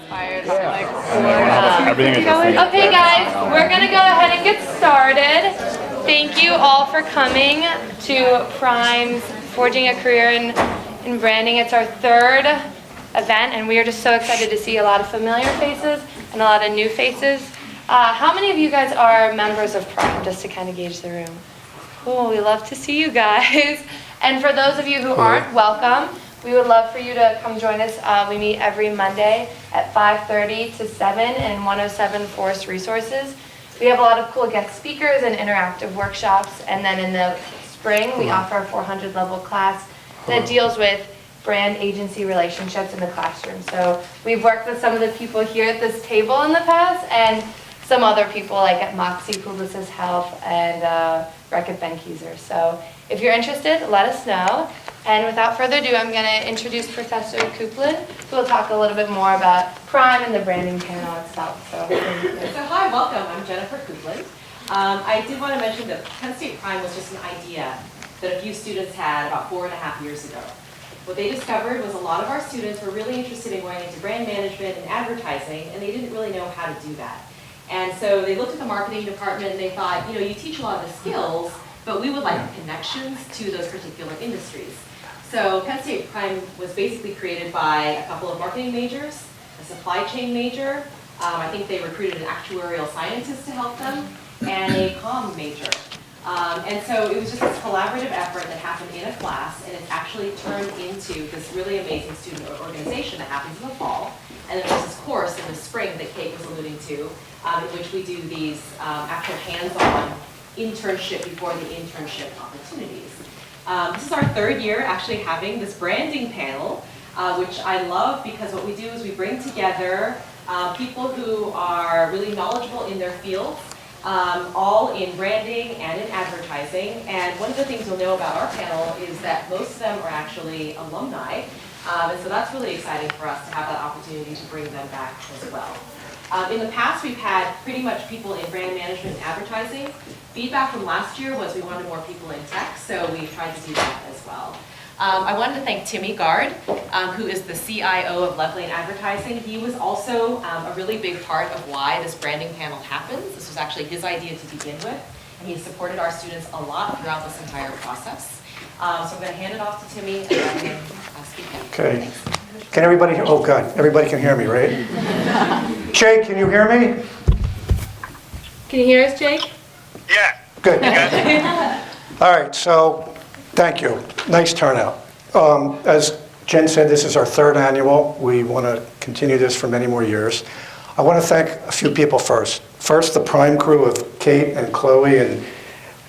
Inspired Yeah. like Everything is the same. Okay guys, we're gonna go ahead and get started. Thank you all for coming to Prime's Forging a Career in Branding. It's our third event and we are just so excited to see a lot of familiar faces and a lot of new faces. How many of you guys are members of Prime, just to kind of gauge the room? Cool, we love to see you guys. And for those of you who aren't, welcome. We would love for you to come join us. We meet every Monday at 5:30 to 7 in 107 Forest Resources. We have a lot of cool guest speakers and interactive workshops. And then in the spring, we offer a 400 level class that deals with brand agency relationships in the classroom. So we've worked with some of the people here at this table in the past and some other people like at Moxie Publicis Health and Reckitt Benckiser. So if you're interested, let us know. And without further ado, I'm going to introduce Professor Coupland, who will talk a little bit more about Prime and the branding panel itself. So hi, welcome. I'm Jennifer Coupland. I did want to mention that Penn State Prime was just an idea that a few students had about 4.5 years ago. What they discovered was a lot of our students were really interested in going into brand management and advertising, and they didn't really know how to do that. And so they looked at the marketing department and they thought, you know, you teach a lot of the skills, but we would like connections to those particular industries. So Penn State Prime was basically created by a couple of marketing majors, a supply chain major, I think they recruited an actuarial scientist to help them, and a comm major. And so it was just this collaborative effort that happened in a class, and it's actually turned into this really amazing student organization that happens in the fall. And then there's this course in the spring that Kate was alluding to, in which we do these actual hands-on internship before the internship opportunities. This is our third year actually having this branding panel, which I love because what we do is we bring together people who are really knowledgeable in their fields, all in branding and in advertising. And one of the things you'll know about our panel is that most of them are actually alumni. And so that's really exciting for us to have that opportunity to bring them back as well. In the past, we've had pretty much people in brand management and advertising. Feedback from last year was we wanted more people in tech, so we tried to do that as well. I wanted to thank Timmy Gard, who is the CIO of Love Lane Advertising. He was also a really big part of why this branding panel happens. This was actually his idea to begin with, and he supported our students a lot throughout this entire process. So I'm going to hand it off to Timmy and let him speak now. Okay. Thanks. Can everybody, oh God, everybody can hear me, right? Jake, can you hear me? can you hear us, Jake? Yeah. Good. All right, so thank you. Nice turnout. As Jen said, this is our third annual. We want to continue this for many more years. I want to thank a few people first. First, the Prime crew of Kate and Chloe and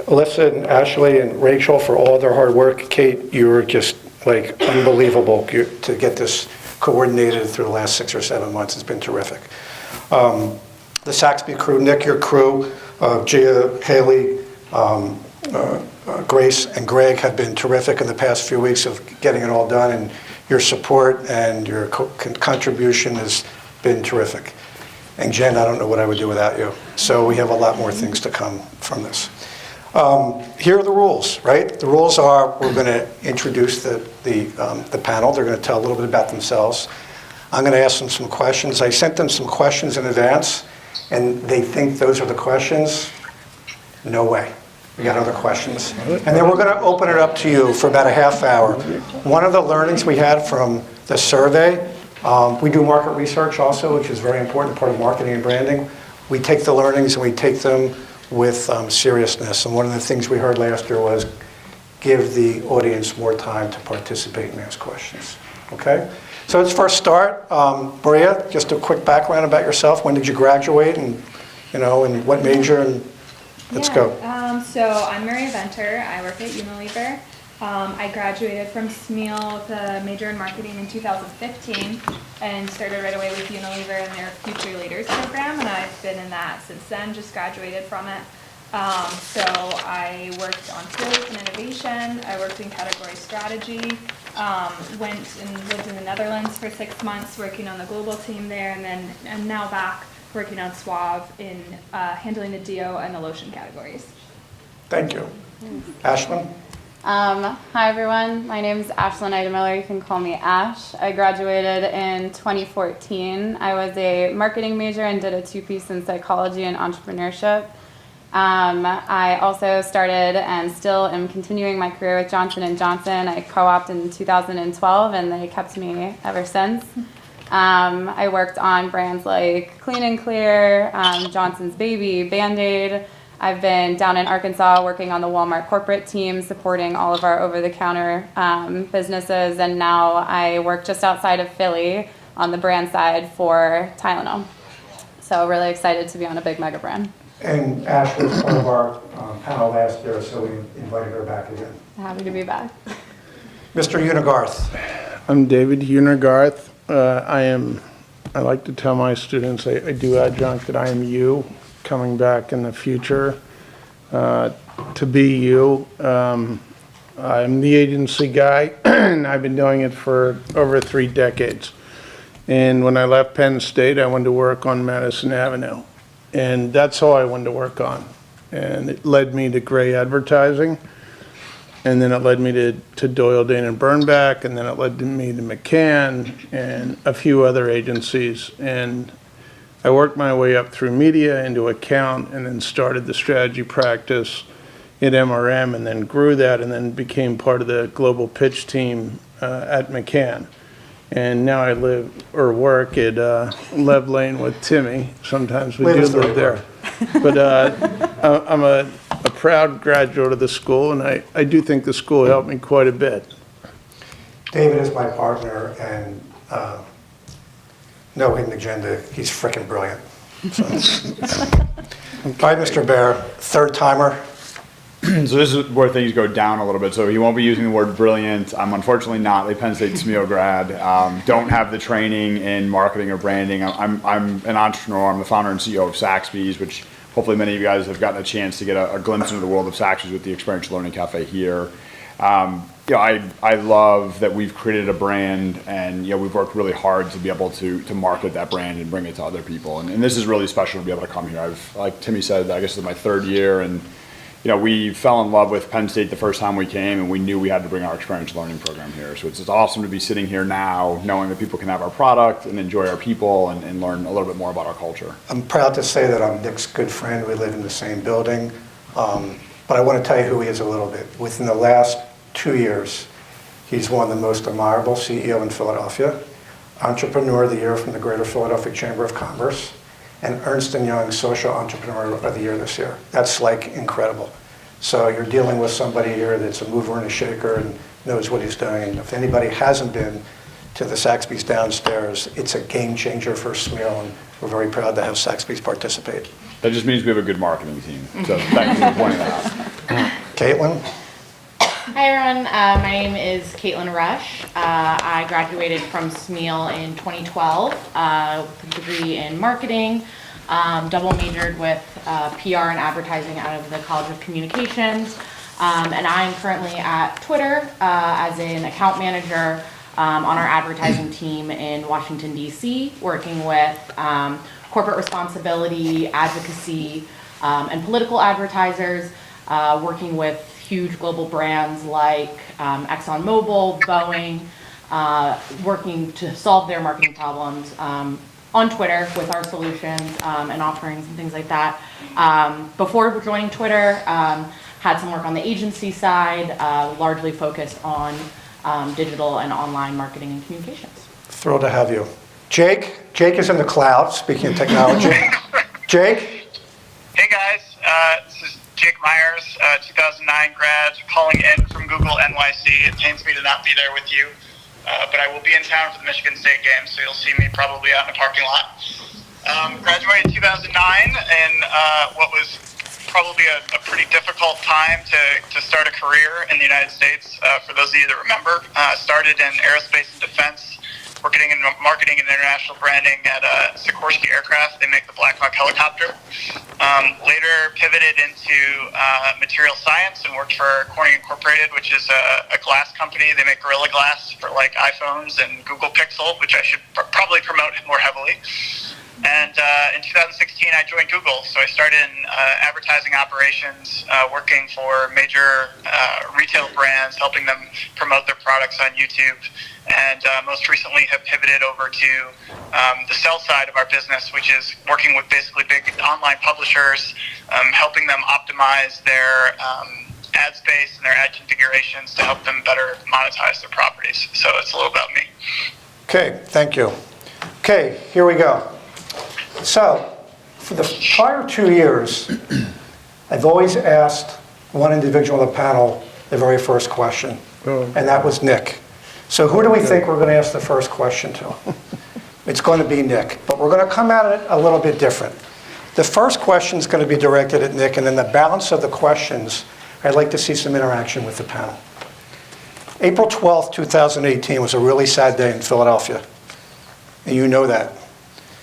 Alyssa and Ashley and Rachel for all their hard work. Kate, you were just like unbelievable to get this coordinated through the last 6 or 7 months. It's been terrific. The Saxby crew, Nick, your crew, Gia, Haley, Grace, and Greg have been terrific in the past few weeks of getting it all done, and your support and your contribution has been terrific. And Jen, I don't know what I would do without you. So we have a lot more things to come from this. Here are the rules, right? The rules are we're going to introduce the panel. They're going to tell a little bit about themselves. I'm going to ask them some questions. I sent them some questions in advance, and they think those are the questions. No way. We got other questions. And then we're going to open it up to you for about a half hour. One of the learnings we had from the survey, we do market research also, which is a very important part of marketing and branding. We take the learnings and we take them with seriousness. And one of the things we heard last year was give the audience more time to participate and ask questions. Okay? So let's first start. Maria, just a quick background about yourself. When did you graduate and, and what major? And let's go. So I'm Maria Venter. I work at Unilever. I graduated from Smeal with a major in marketing in 2015 and started right away with Unilever and their Future Leaders program, and I've been in that since then, just graduated from it. So I worked on sales and innovation, I worked in category strategy, went and lived in the Netherlands for 6 months working on the global team there, and then I'm now back working on Suave in handling the deo and the lotion categories. Thank you. Ashlyn? Hi everyone, my name is Ashlyn Idemiller. You can call me Ash. I graduated in 2014. I was a marketing major and did a 2-piece in psychology and entrepreneurship. I also started and still am continuing my career with Johnson & Johnson. I co-opted in 2012 and they kept me ever since. I worked on brands like Clean and Clear, Johnson's Baby, Band-Aid. I've been down in Arkansas working on the Walmart corporate team, supporting all of our over-the-counter businesses, and now I work just outside of Philly on the brand side for Tylenol. So really excited to be on a big mega brand. And Ash was part of our panel last year, so we invited her back again. Happy to be back. Mr. Unigarth. I'm David Unigarth. I like to tell my students I do adjunct that I am you coming back in the future to be you. I'm the agency guy and I've been doing it for over 3 decades. And when I left Penn State, I wanted to work on Madison Avenue. And that's all I wanted to work on. And it led me to Gray Advertising. And then it led me to Doyle, Dane and Bernbach, and then it led me to McCann and a few other agencies. And I worked my way up through media into account and then started the strategy practice at MRM and then grew that and then became part of the global pitch team at McCann. And now I live or work at Lev Lane with Timmy. Sometimes we do live there. But I'm a proud graduate of the school, and I do think the school helped me quite a bit. David is my partner, and no hidden agenda. He's frickin' brilliant. So. All right, Mr. Bear, third timer. So this is where things go down a little bit. So he won't be using the word brilliant. I'm unfortunately not a Penn State SMEO grad. Don't have the training in marketing or branding. I'm an entrepreneur. I'm the founder and CEO of Saxby's, which hopefully many of you guys have gotten a chance to get a glimpse into the world of Saxby's with the Experiential Learning Cafe here. I love that we've created a brand and we've worked really hard to be able to market that brand and bring it to other people. And this is really special to be able to come here. Like Timmy said, I guess this is my 3rd year, and we fell in love with Penn State the first time we came, and we knew we had to bring our experiential learning program here. So it's awesome to be sitting here now, knowing that people can have our product and enjoy our people and learn a little bit more about our culture. I'm proud to say that I'm Nick's good friend. We live in the same building. But I want to tell you who he is a little bit. Within the last 2 years, he's won the most admirable CEO in Philadelphia, Entrepreneur of the Year from the Greater Philadelphia Chamber of Commerce, and Ernst & Young Social Entrepreneur of the Year this year. That's like incredible. So you're dealing with somebody here that's a mover and a shaker and knows what he's doing. And if anybody hasn't been to the Saxby's downstairs, it's a game changer for SMEO, and we're very proud to have Saxby's participate. That just means we have a good marketing team. So thank you for pointing that out. Caitlin? Hi everyone, my name is Caitlin Rush. I graduated from SMEAL in 2012 with a degree in marketing, double majored with PR and advertising out of the College of Communications, and I'm currently at Twitter as an account manager on our advertising team in Washington, D.C., working with corporate responsibility, advocacy, and political advertisers, working with huge global brands like ExxonMobil, Boeing, working to solve their marketing problems on Twitter with our solutions and offerings and things like that. Before joining Twitter, had some work on the agency side, largely focused on digital and online marketing and communications. Thrilled to have you. Jake is in the cloud, speaking of technology. Jake? Hey guys, this is Jake Myers, 2009 grad, calling in from Google NYC. It pains me to not be there with you, but I will be in town for the Michigan State game, so you'll see me probably out in the parking lot. Graduated in 2009 in what was probably a pretty difficult time to start a career in the United States. For those of you that remember, started in aerospace and defense, working in marketing and international branding at Sikorsky Aircraft. They make the Black Hawk helicopter. Later pivoted into material science and worked for Corning Incorporated, which is a glass company. They make Gorilla Glass for like iPhones and Google Pixel, which I should probably promote more heavily. And in 2016, I joined Google. So I started in advertising operations, working for major retail brands, helping them promote their products on YouTube. And most recently have pivoted over to the sell side of our business, which is working with basically big online publishers, helping them optimize their ad space and their ad configurations to help them better monetize their properties. So it's a little about me. Okay, thank you. Okay, here we go. So, for the prior 2 years, I've always asked one individual on the panel the very first question, and that was Nick. So who do we think we're going to ask the first question to? It's going to be Nick, but we're going to come at it a little bit different. The first question is going to be directed at Nick, and then the balance of the questions, I'd like to see some interaction with the panel. April 12th, 2018 was a really sad day in Philadelphia, and you know that.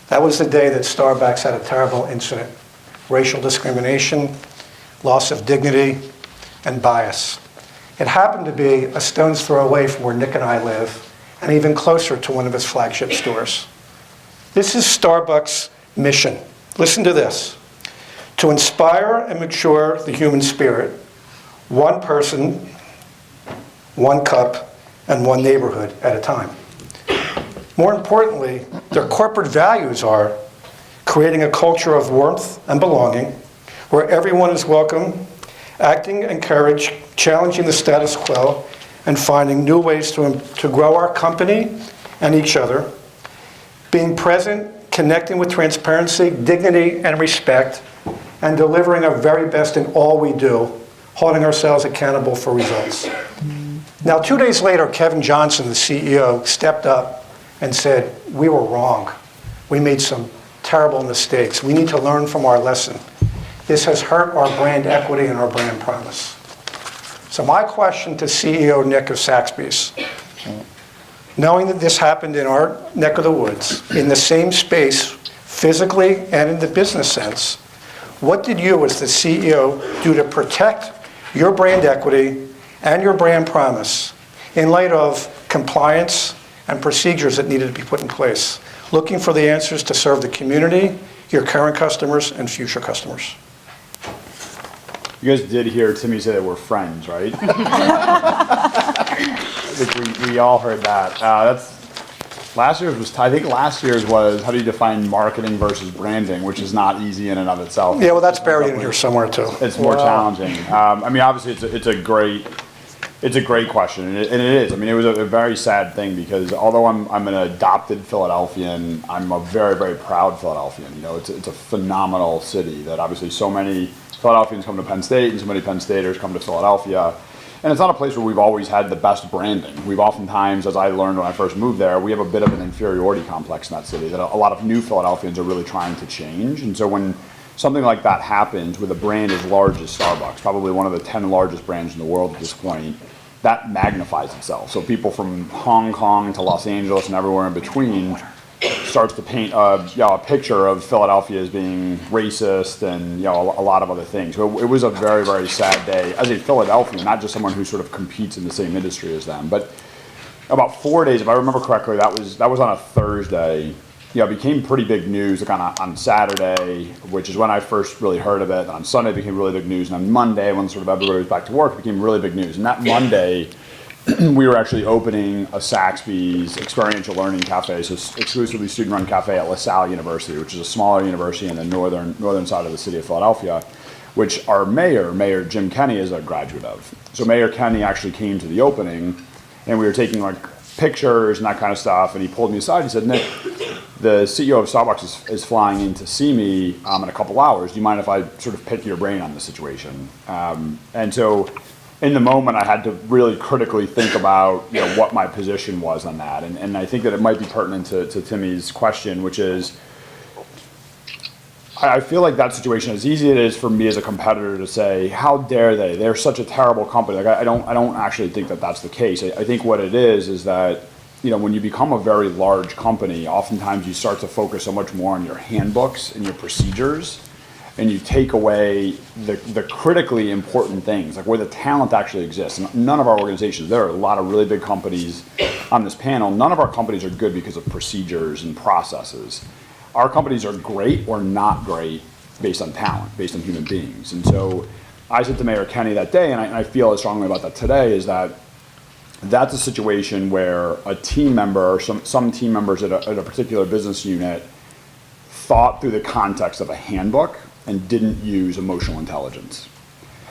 That was the day that Starbucks had a terrible incident. Racial discrimination, loss of dignity, and bias. It happened to be a stone's throw away from where Nick and I live, and even closer to one of his flagship stores. This is Starbucks' mission. Listen to this. To inspire and mature the human spirit, one person, one cup, and one neighborhood at a time. More importantly, their corporate values are creating a culture of warmth and belonging, where everyone is welcome, acting encouraged, challenging the status quo, and finding new ways to grow our company and each other, being present, connecting with transparency, dignity, and respect, and delivering our very best in all we do, holding ourselves accountable for results. Now, 2 days later, Kevin Johnson, the CEO, stepped up and said, we were wrong. We made some terrible mistakes. We need to learn from our lesson. This has hurt our brand equity and our brand promise. So my question to CEO Nick of Saxby's, knowing that this happened in our neck of the woods, in the same space, physically and in the business sense, what did you as the CEO do to protect your brand equity and your brand promise in light of compliance and procedures that needed to be put in place, looking for the answers to serve the community, your current customers, and future customers? You guys did hear Timmy say that we're friends, right? I think we all heard that. Last year's was how do you define marketing versus branding, which is not easy in and of itself. Yeah, well, that's buried in here somewhere too. It's more challenging. I mean, obviously, it's a great question, and it is. I mean, it was a very sad thing because although I'm an adopted Philadelphian, I'm a very, very proud Philadelphian. You know, it's a phenomenal city that obviously so many Philadelphians come to Penn State, and so many Penn Staters come to Philadelphia. And it's not a place where we've always had the best branding. We've oftentimes, as I learned when I first moved there, we have a bit of an inferiority complex in that city that a lot of new Philadelphians are really trying to change. And so when something like that happens with a brand as large as Starbucks, probably one of the 10 largest brands in the world at this point, that magnifies itself. So people from Hong Kong to Los Angeles and everywhere in between starts to paint a picture of Philadelphia as being racist and a lot of other things. So it was a very, very sad day as a Philadelphian, not just someone who sort of competes in the same industry as them. But about 4 days, if I remember correctly, that was on a Thursday. It became pretty big news on Saturday, which is when I first really heard of it. On Sunday, it became really big news. And on Monday, when sort of everybody was back to work, it became really big news. And that Monday, we were actually opening a Saxby's experiential learning cafe, so exclusively student-run cafe at LaSalle University, which is a smaller university in the northern side of the city of Philadelphia, which our Mayor Jim Kenney, is a graduate of. So Mayor Kenney actually came to the opening, and we were taking pictures and that kind of stuff, and he pulled me aside and said, Nick, the CEO of Starbucks is flying in to see me in a couple hours. Do you mind if I sort of pick your brain on the situation? And so in the moment, I had to really critically think about what my position was on that. And I think that it might be pertinent to Timmy's question, which is, I feel like that situation, as easy as it is for me as a competitor to say, how dare they? They're such a terrible company. I don't actually think that that's the case. I think what it is that when you become a very large company, oftentimes you start to focus so much more on your handbooks and your procedures, and you take away the critically important things, like where the talent actually exists. And none of our organizations, there are a lot of really big companies on this panel, none of our companies are good because of procedures and processes. our companies are great or not great based on talent, based on human beings. And so I said to Mayor Kenny that day, and I feel as strongly about that today, is that that's a situation where a team member or some team members at a particular business unit thought through the context of a handbook and didn't use emotional intelligence.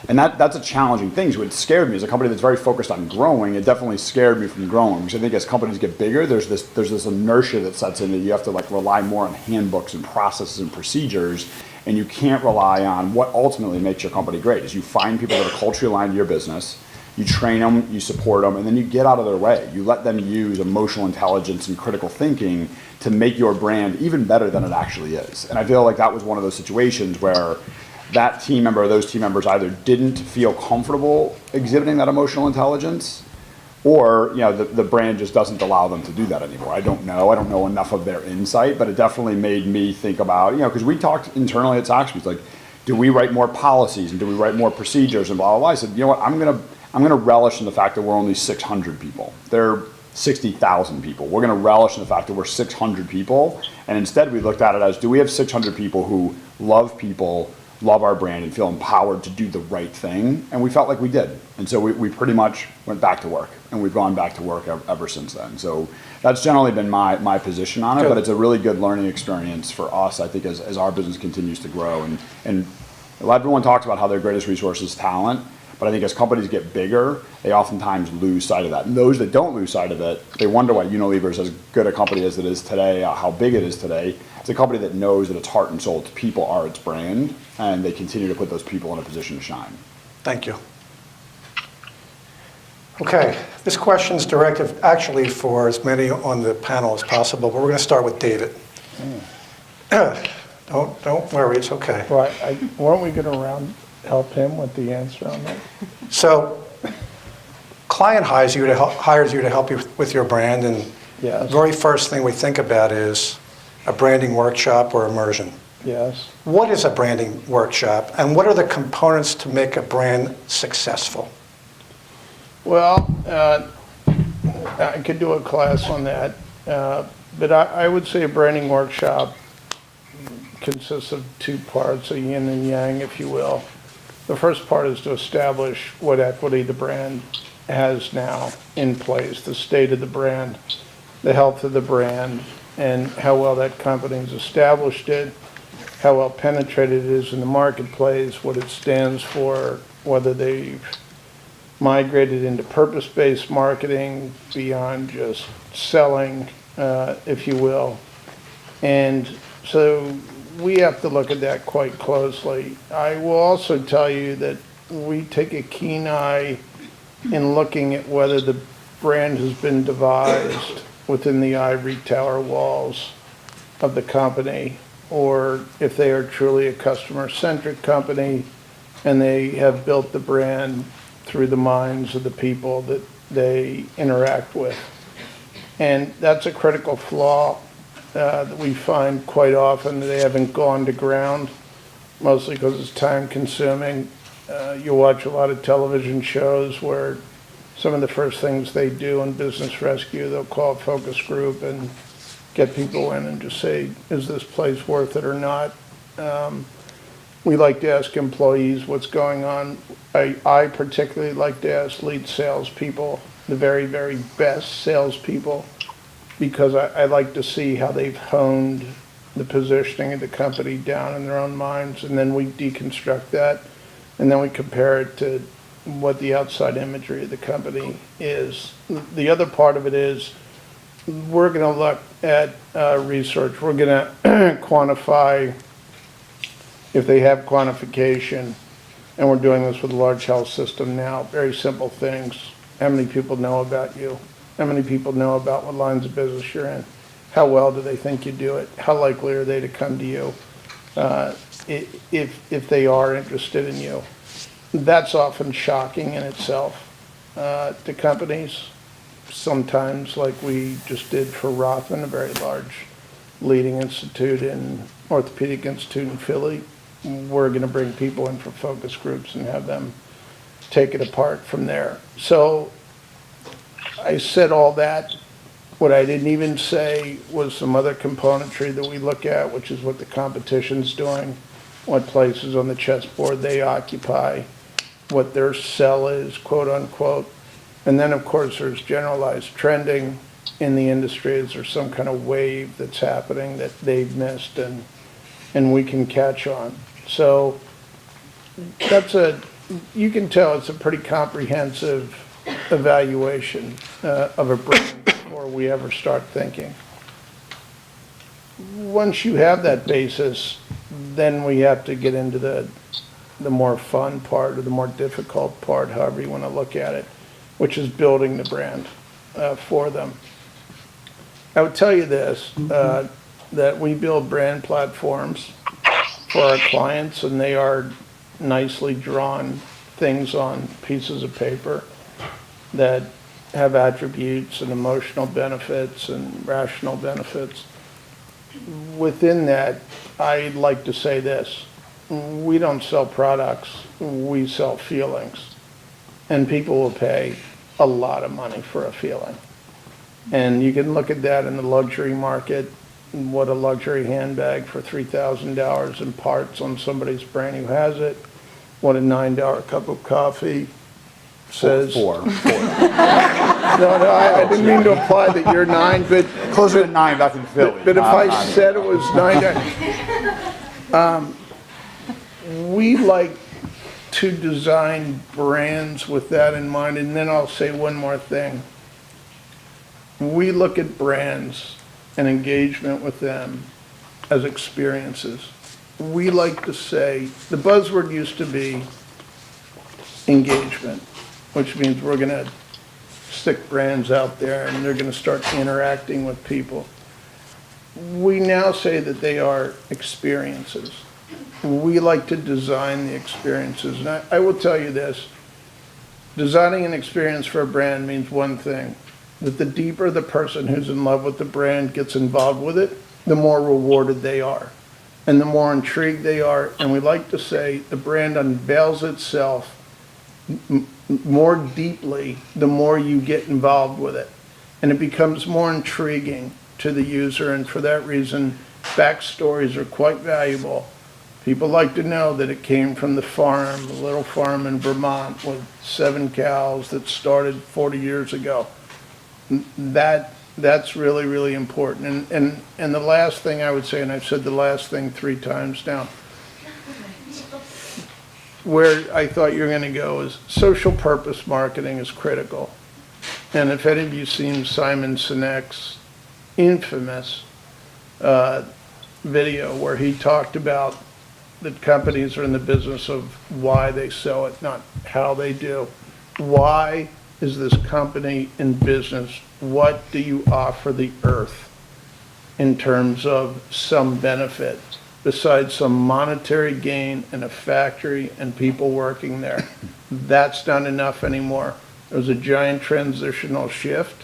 And that's a challenging thing. So it scared me as a company that's very focused on growing. It definitely scared me from growing, because I think as companies get bigger, there's this inertia that sets in that you have to like rely more on handbooks and processes and procedures, and you can't rely on what ultimately makes your company great. Is you find people that are culturally aligned to your business, you train them, you support them, and then you get out of their way. You let them use emotional intelligence and critical thinking to make your brand even better than it actually is. And I feel like that was one of those situations where that team member or those team members either didn't feel comfortable exhibiting that emotional intelligence, or the brand just doesn't allow them to do that anymore. I don't know enough of their insight, but it definitely made me think about, because we talked internally at Soxby's, like, do we write more policies and do we write more procedures and blah, blah, blah. I said, you know what, I'm gonna relish in the fact that we're only 600 people. They're 60,000 people. We're gonna relish in the fact that we're 600 people, and instead we looked at it as, do we have 600 people who love people, love our brand, and feel empowered to do the right thing? And we felt like we did. And so we pretty much went back to work, and we've gone back to work ever since then. So that's generally been my position on it, Good. but it's a really good learning experience for us, I think, as our business continues to grow. And everyone talks about how their greatest resource is talent, but I think as companies get bigger, they oftentimes lose sight of that. And those that don't lose sight of it, they wonder why Unilever is as good a company as it is today, how big it is today. It's a company that knows that its heart and soul, its people are its brand, and they continue to put those people in a position to shine. Thank you. Okay, this question is directed actually for as many on the panel as possible, but we're going to start with David. Don't worry, it's okay. Well, weren't we going to help him with the answer on that? So, client hires you to help you with your brand, and Yes. the very first thing we think about is a branding workshop or immersion. Yes. What is a branding workshop, and what are the components to make a brand successful? Well, I could do a class on that, but I would say a branding workshop consists of two parts, a yin and yang, if you will. The first part is to establish what equity the brand has now in place, the state of the brand, the health of the brand, and how well that company's established it, how well penetrated it is in the marketplace, what it stands for, whether they've migrated into purpose-based marketing beyond just selling, if you will. And so we have to look at that quite closely. I will also tell you that we take a keen eye in looking at whether the brand has been devised within the ivory tower walls of the company, or if they are truly a customer-centric company and they have built the brand through the minds of the people that they interact with. And that's a critical flaw that we find quite often. They haven't gone to ground, mostly because it's time consuming. You watch a lot of television shows where some of the first things they do in business rescue, they'll call a focus group and get people in and just say, is this place worth it or not? We like to ask employees what's going on. I particularly like to ask lead salespeople, the very, very best salespeople, because I like to see how they've honed the positioning of the company down in their own minds, and then we deconstruct that, and then we compare it to what the outside imagery of the company is. The other part of it is we're going to look at research. We're going to quantify, if they have quantification, and we're doing this with a large health system now, very simple things. How many people know about you? How many people know about what lines of business you're in? How well do they think you do it? How likely are they to come to you if they are interested in you? That's often shocking in itself to companies. Sometimes, like we just did for Rothman, a very large leading institute in orthopedic institute in Philly, we're going to bring people in for focus groups and have them take it apart from there. So I said all that What I didn't even say was some other componentry that we look at, which is what the competition's doing, what places on the chessboard they occupy, what their sell is, quote unquote. And then, of course, there's generalized trending in the industry. Is there some kind of wave that's happening that they've missed and we can catch on? So you can tell it's a pretty comprehensive evaluation of a brand before we ever start thinking. Once you have that basis, then we have to get into the more fun part or the more difficult part, however you want to look at it, which is building the brand for them. I would tell you this, that we build brand platforms for our clients, and they are nicely drawn things on pieces of paper that have attributes and emotional benefits and rational benefits. Within that, I'd like to say this: we don't sell products, we sell feelings. And people will pay a lot of money for a feeling. And you can look at that in the luxury market. What a luxury handbag for $3,000 in parts on somebody's brain who has it. What a $9 cup of coffee says. Four. No, I didn't mean to imply that you're 9, but Closer to 9 back in Philly. but if not- I not- said it was $9, we like to design brands with that in mind. And then I'll say one more thing. We look at brands and engagement with them as experiences. We like to say, the buzzword used to be engagement, which means we're going to stick brands out there and they're going to start interacting with people. We now say that they are experiences. We like to design the experiences. And I will tell you this, designing an experience for a brand means one thing, that the deeper the person who's in love with the brand gets involved with it, the more rewarded they are and the more intrigued they are. And we like to say the brand unveils itself more deeply the more you get involved with it. And it becomes more intriguing to the user, and for that reason, backstories are quite valuable. People like to know that it came from the farm, a little farm in Vermont with 7 cows that started 40 years ago. That's really, really important. And the last thing I would say, and I've said the last thing 3 times now, where I thought you were going to go is social purpose marketing is critical. And if any of you seen Simon Sinek's infamous video where he talked about that companies are in the business of why they sell it, not how they do. Why is this company in business? What do you offer the earth in terms of some benefit besides some monetary gain and a factory and people working there? That's not enough anymore. There's a giant transitional shift.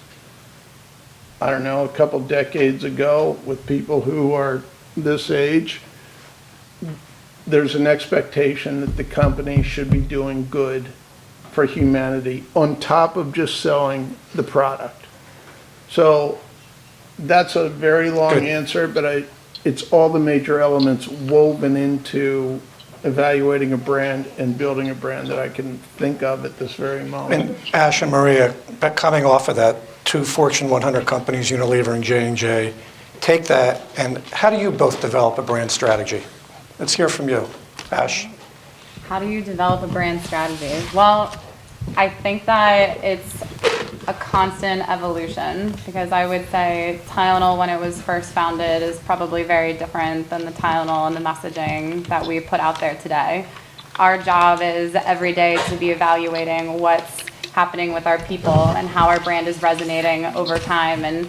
I don't know, a couple decades ago with people who are this age, there's an expectation that the company should be doing good for humanity on top of just selling the product. So that's a very long Good. answer, but it's all the major elements woven into evaluating a brand and building a brand that I can think of at this very moment. And Ash and Maria, but coming off of that, 2 Fortune 100 companies, Unilever and J&J, take that, and how do you both develop a brand strategy? Let's hear from you, Ash. How do you develop a brand strategy? Well, I think that it's a constant evolution, because I would say Tylenol, when it was first founded, is probably very different than the Tylenol and the messaging that we put out there today. Our job is every day to be evaluating what's happening with our people and how our brand is resonating over time. And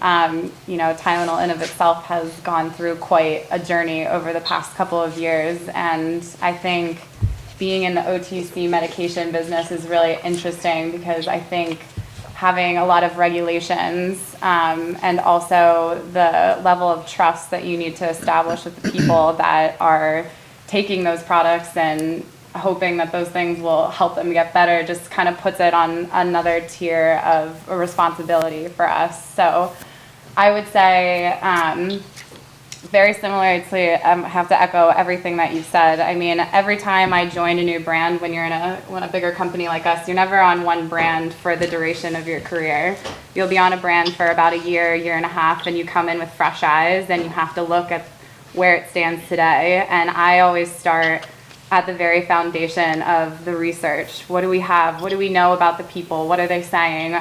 Tylenol in of itself has gone through quite a journey over the past couple of years, and I think being in the OTC medication business is really interesting, because I think having a lot of regulations and also the level of trust that you need to establish with the people that are taking those products and hoping that those things will help them get better just kind of puts it on another tier of a responsibility for us. So I would say very similar to, I have to echo everything that you said. I mean, every time I join a new brand, when you're in a bigger company like us, you're never on one brand for the duration of your career. You'll be on a brand for about a year, year and a half, and you come in with fresh eyes and you have to look at where it stands today. And I always start at the very foundation of the research. What do we have? What do we know about the people? What are they saying?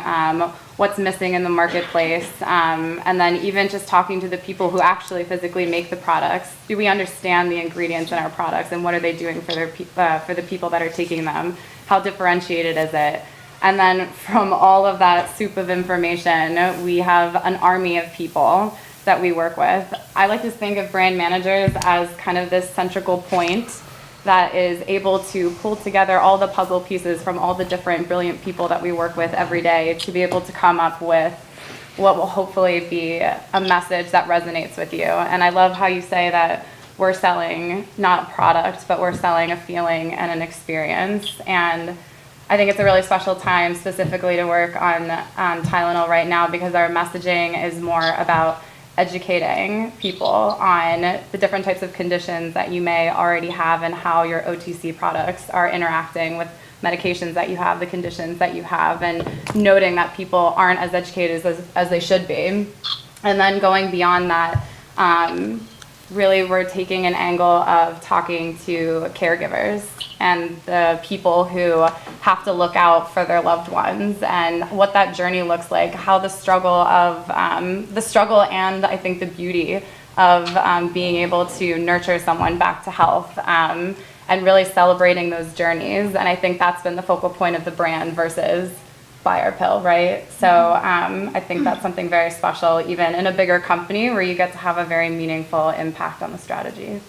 What's missing in the marketplace? And then even just talking to the people who actually physically make the products. Do we understand the ingredients in our products and what are they doing for the people that are taking them? How differentiated is it? And then from all of that soup of information, we have an army of people that we work with. I like to think of brand managers as kind of this central point that is able to pull together all the puzzle pieces from all the different brilliant people that we work with every day to be able to come up with what will hopefully be a message that resonates with you. And I love how you say that we're selling not a product, but we're selling a feeling and an experience. And I think it's a really special time specifically to work on Tylenol right now because our messaging is more about educating people on the different types of conditions that you may already have and how your OTC products are interacting with medications that you have, the conditions that you have, and noting that people aren't as educated as they should be. And then going beyond that, really we're taking an angle of talking to caregivers and the people who have to look out for their loved ones and what that journey looks like, how the struggle and I think the beauty of being able to nurture someone back to health and really celebrating those journeys. And I think that's been the focal point of the brand versus buy our pill, right? So I think that's something very special, even in a bigger company where you get to have a very meaningful impact on the strategy.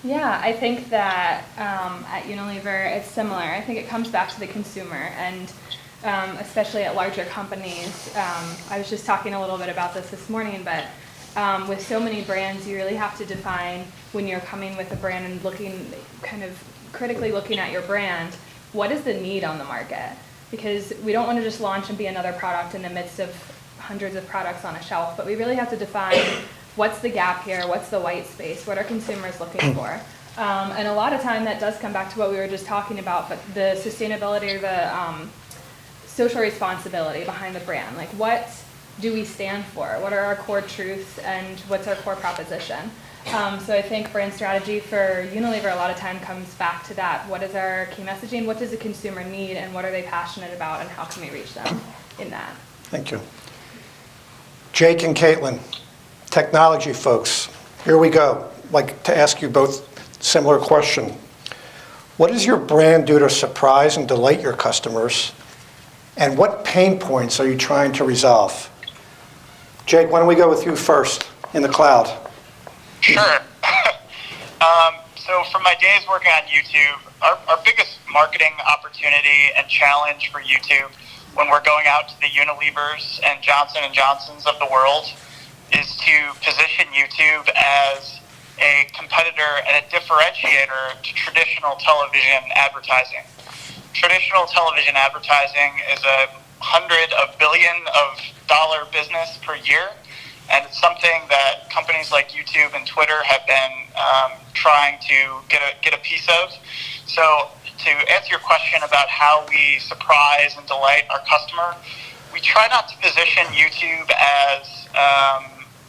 Yeah, I think that at Unilever it's similar. I think it comes back to the consumer, and especially at larger companies. I was just talking a little bit about this morning, but with so many brands, you really have to define when you're coming with a brand and looking, kind of critically looking at your brand, what is the need on the market? Because we don't want to just launch and be another product in the midst of hundreds of products on a shelf, but we really have to define what's the gap here, what's the white space, what are consumers looking for? And a lot of time that does come back to what we were just talking about, but the sustainability or the social responsibility behind the brand. Like, what do we stand for? What are our core truths and what's our core proposition? So I think brand strategy for Unilever a lot of time comes back to that. What is our key messaging? What does the consumer need and what are they passionate about and how can we reach them in that? Thank you. Jake and Caitlin, technology folks, here we go. I'd like to ask you both a similar question. What does your brand do to surprise and delight your customers? And what pain points are you trying to resolve? Jake, why don't we go with you first in the cloud? Sure. So from my days working on YouTube, our biggest marketing opportunity and challenge for YouTube when we're going out to the Unilevers and Johnson & Johnsons of the world is to position YouTube as a competitor and a differentiator to traditional television advertising. Traditional television advertising is $100 billion business per year, and it's something that companies like YouTube and Twitter have been trying to get a piece of. So to answer your question about how we surprise and delight our customer, we try not to position YouTube as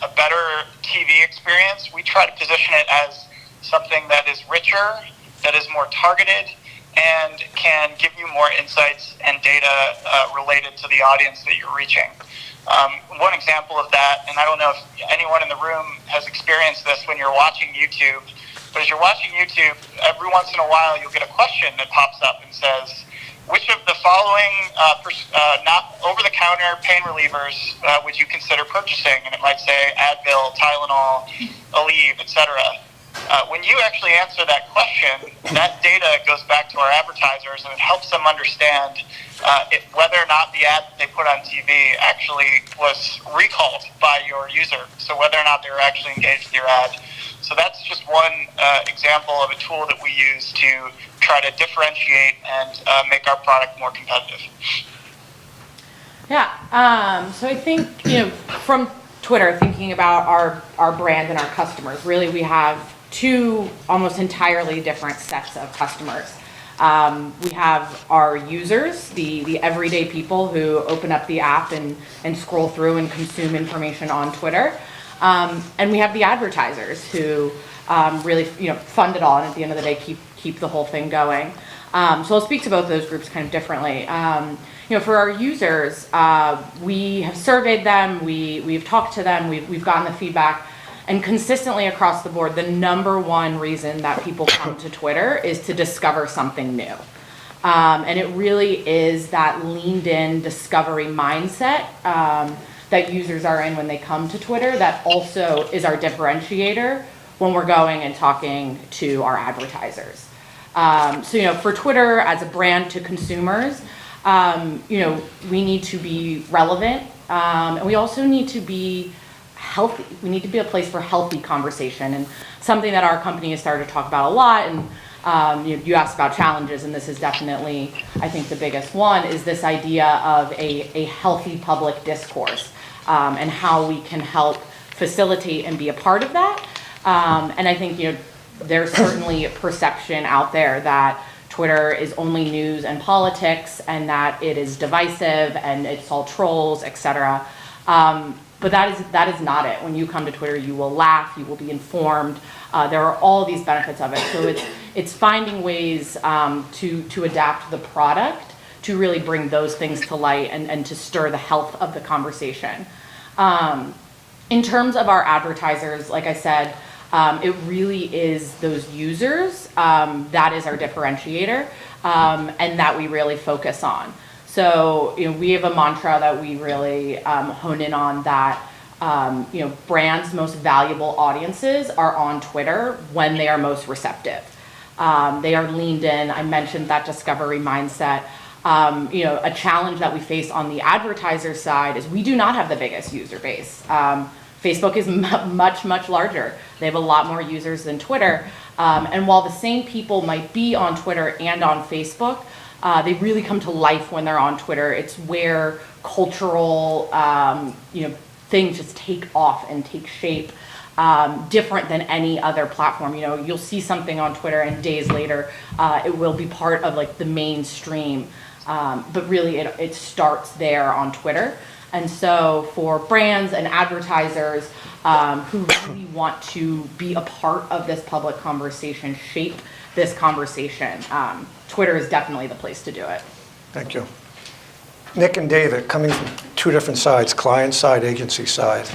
a better TV experience. We try to position it as something that is richer, that is more targeted, and can give you more insights and data related to the audience that you're reaching. One example of that, and I don't know if anyone in the room has experienced this when you're watching YouTube, but as you're watching YouTube, every once in a while you'll get a question that pops up and says, which of the following not over-the-counter pain relievers would you consider purchasing? And it might say Advil, Tylenol, Aleve, etc. When you actually answer that question, that data goes back to our advertisers and it helps them understand whether or not the ad that they put on TV actually was recalled by your user. So whether or not they were actually engaged with your ad. So that's just one example of a tool that we use to try to differentiate and make our product more competitive. Yeah, so I think, from Twitter, thinking about our brand and our customers, really we have two almost entirely different sets of customers. We have our users, the everyday people who open up the app and scroll through and consume information on Twitter. And we have the advertisers who really fund it all and at the end of the day keep the whole thing going. So I'll speak to both those groups kind of differently. For our users, we have surveyed them, we've talked to them, we've gotten the feedback, and consistently across the board, the number one reason that people come to Twitter is to discover something new. And it really is that leaned in discovery mindset that users are in when they come to Twitter that also is our differentiator when we're going and talking to our advertisers. For Twitter as a brand to consumers, we need to be relevant, and we also need to be healthy. We need to be a place for healthy conversation, and something that our company has started to talk about a lot. And you asked about challenges, and this is definitely, I think, the biggest one, is this idea of a healthy public discourse, and how we can help facilitate and be a part of that. And I think there's certainly a perception out there that Twitter is only news and politics, and that it is divisive and it's all trolls, etc. But that is not it. When you come to Twitter, you will laugh, you will be informed. There are all these benefits of it. So it's finding ways to adapt the product to really bring those things to light and to stir the health of the conversation. In terms of our advertisers, like I said, it really is those users that is our differentiator, and that we really focus on. So, we have a mantra that we really hone in on, that, brands' most valuable audiences are on Twitter when they are most receptive. They are leaned in. I mentioned that discovery mindset. A challenge that we face on the advertiser side is we do not have the biggest user base. Facebook is much, much larger. They have a lot more users than Twitter. And while the same people might be on Twitter and on Facebook, they really come to life when they're on Twitter. It's where cultural, things just take off and take shape, different than any other platform. You'll see something on Twitter and days later, it will be part of like the mainstream. But really it starts there on Twitter. And so for brands and advertisers who really want to be a part of this public conversation, shape this conversation, Twitter is definitely the place to do it. Thank you. Nick and David, coming from two different sides, client side, agency side.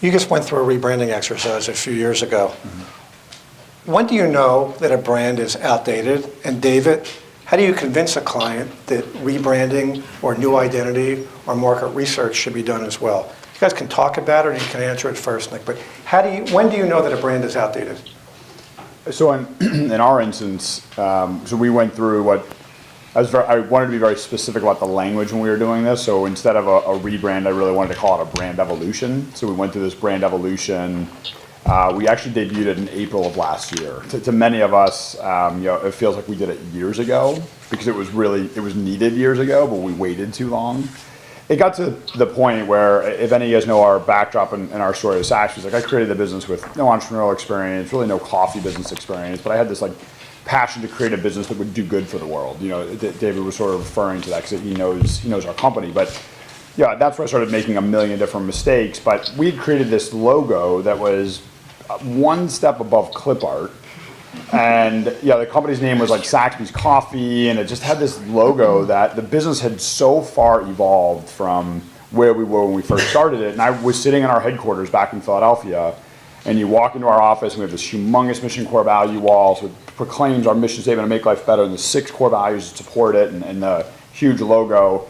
You just went through a rebranding exercise a few years ago. Mm-hmm. When do you know that a brand is outdated? And David, how do you convince a client that rebranding or new identity or market research should be done as well? You guys can talk about it, or you can answer it first, Nick. But when do you know that a brand is outdated? So in our instance, so we went through I wanted to be very specific about the language when we were doing this. So instead of a rebrand, I really wanted to call it a brand evolution. So we went through this brand evolution. We actually debuted it in April of last year. To many of us, it feels like we did it years ago because it was needed years ago, but we waited too long. It got to the point where, if any of you guys know our backdrop and our story of Saxby's, I created the business with no entrepreneurial experience, really no coffee business experience, but I had this passion to create a business that would do good for the world. David was sort of referring to that because he knows our company, but yeah, that's where I started making a million different mistakes. But we had created this logo that was one step above clip art. And the company's name was Saxby's Coffee, and it just had this logo that the business had so far evolved from where we were when we first started it. And I was sitting in our headquarters back in Philadelphia, and you walk into our office and we have this humongous mission core value wall, so it proclaims our mission statement to make life better, and the 6 core values that support it, and the huge logo.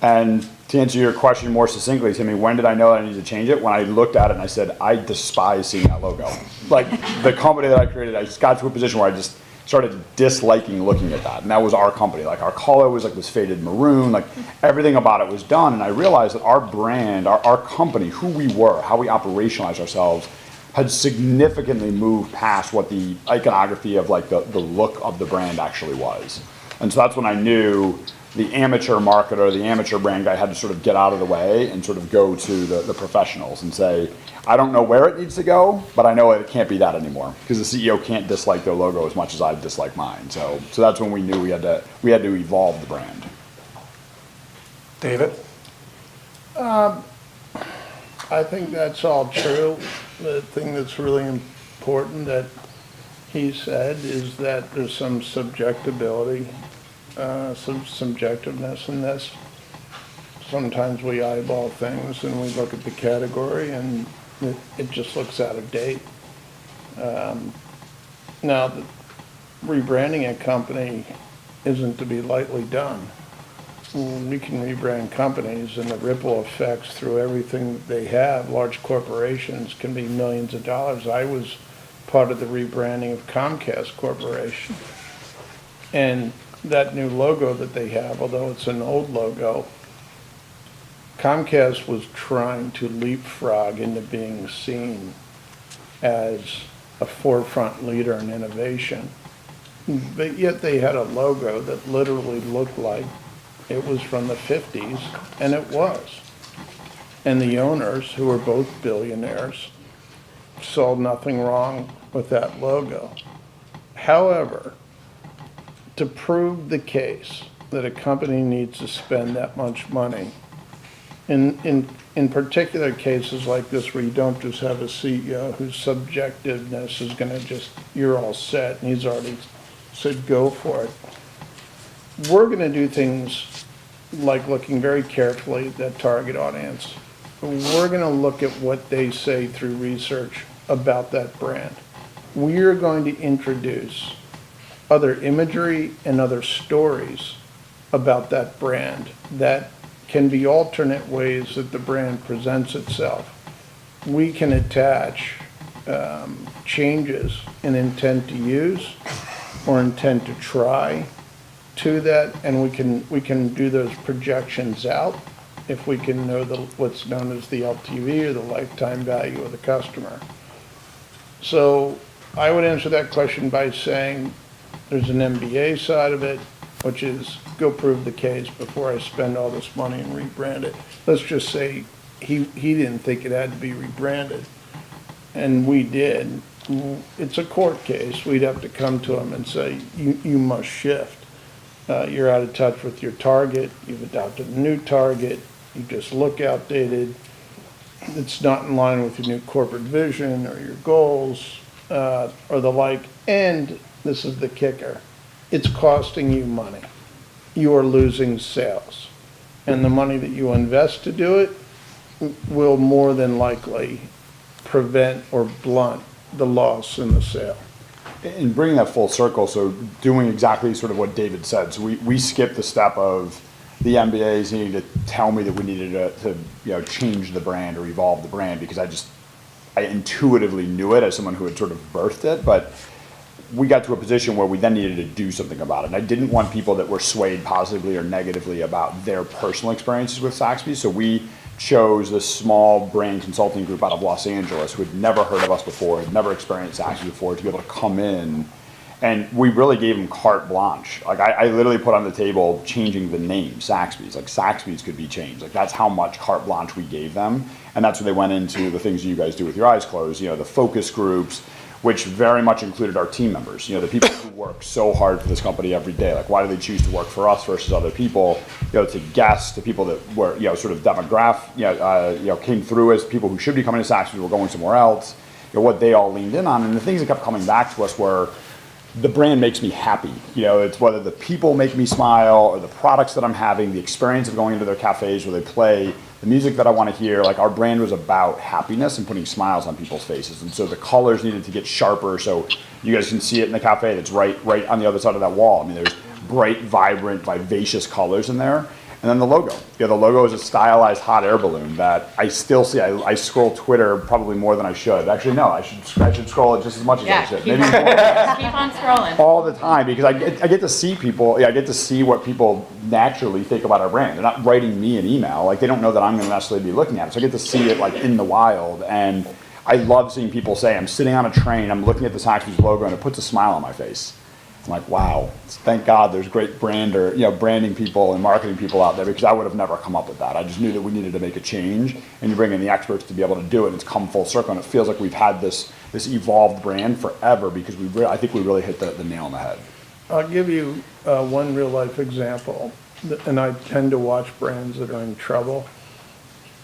And to answer your question more succinctly, Timmy, when did I know that I needed to change it? When I looked at it and I said, I despise seeing that logo. The company that I created, I just got to a position where I just started disliking looking at that. And that was our company. Our color was this faded maroon, everything about it was done. And I realized that our brand, our company, who we were, how we operationalized ourselves, had significantly moved past what the iconography of like the look of the brand actually was. And so that's when I knew the amateur marketer, the amateur brand guy had to sort of get out of the way and sort of go to the professionals and say, I don't know where it needs to go, but I know it can't be that anymore because the CEO can't dislike their logo as much as I dislike mine. So that's when we knew we had to evolve the brand. David? I think that's all true. The thing that's really important that he said is that there's some subjectability, some subjectiveness in this. Sometimes we eyeball things and we look at the category and it just looks out of date. Now, rebranding a company isn't to be lightly done. We can rebrand companies and the ripple effects through everything that they have, large corporations, can be millions of dollars. I was part of the rebranding of Comcast Corporation. And that new logo that they have, although it's an old logo, Comcast was trying to leapfrog into being seen as a forefront leader in innovation. But yet they had a logo that literally looked like it was from the 50s, and it was. And the owners, who were both billionaires, saw nothing wrong with that logo. However, to prove the case that a company needs to spend that much money, in particular cases like this where you don't just have a CEO whose subjectiveness is going to just, you're all set, and he's already said go for it. We're going to do things like looking very carefully at that target audience. We're going to look at what they say through research about that brand. We are going to introduce other imagery and other stories about that brand that can be alternate ways that the brand presents itself. We can attach changes in intent to use or intent to try to that, and we can do those projections out if we can know what's known as the LTV or the lifetime value of the customer. So I would answer that question by saying there's an MBA side of it, which is go prove the case before I spend all this money and rebrand it. Let's just say he didn't think it had to be rebranded, and we did. It's a court case. We'd have to come to him and say, you must shift. You're out of touch with your target. You've adopted a new target. You just look outdated. It's not in line with your new corporate vision or your goals or the like. And this is the kicker. It's costing you money. You are losing sales. And the money that you invest to do it will more than likely prevent or blunt the loss in the sale. And bringing that full circle, so doing exactly sort of what David said. So we skipped the step of the MBAs needing to tell me that we needed to change the brand or evolve the brand, because I intuitively knew it as someone who had sort of birthed it, but we got to a position where we then needed to do something about it. And I didn't want people that were swayed positively or negatively about their personal experiences with Saxby. So we chose this small brand consulting group out of Los Angeles who had never heard of us before, had never experienced Saxby before, to be able to come in. And we really gave them carte blanche. Like I literally put on the table changing the name Saxby's. Like Saxby's could be changed. Like that's how much carte blanche we gave them. And that's when they went into the things you guys do with your eyes closed, the focus groups, which very much included our team members, the people who work so hard for this company every day. Like, why do they choose to work for us versus other people? To guests, to people that were, sort of came through as people who should be coming to Saxby were going somewhere else. What they all leaned in on, and the things that kept coming back to us were, the brand makes me happy. It's whether the people make me smile or the products that I'm having, the experience of going into their cafes where they play, the music that I want to hear. Like our brand was about happiness and putting smiles on people's faces. And so the colors needed to get sharper so you guys can see it in the cafe that's right on the other side of that wall. I mean, there's bright, vibrant, vivacious colors in there. And then the logo. The logo is a stylized hot air balloon that I still see. I scroll Twitter probably more than I should. Actually, no, I should scroll it just as much as I should. Keep on scrolling. All the time, because I get to see people. I get to see what people naturally think about our brand. They're not writing me an email. Like they don't know that I'm going to necessarily be looking at it. So I get to see it like in the wild, and I love seeing people say, I'm sitting on a train, I'm looking at the Sox logo, and it puts a smile on my face. I'm like, wow, thank God there's great branding people and marketing people out there, because I would have never come up with that. I just knew that we needed to make a change, and you bring in the experts to be able to do it, and it's come full circle, and it feels like we've had this evolved brand forever, because I think we really hit the nail on the head. I'll give you one real life example, and I tend to watch brands that are in trouble.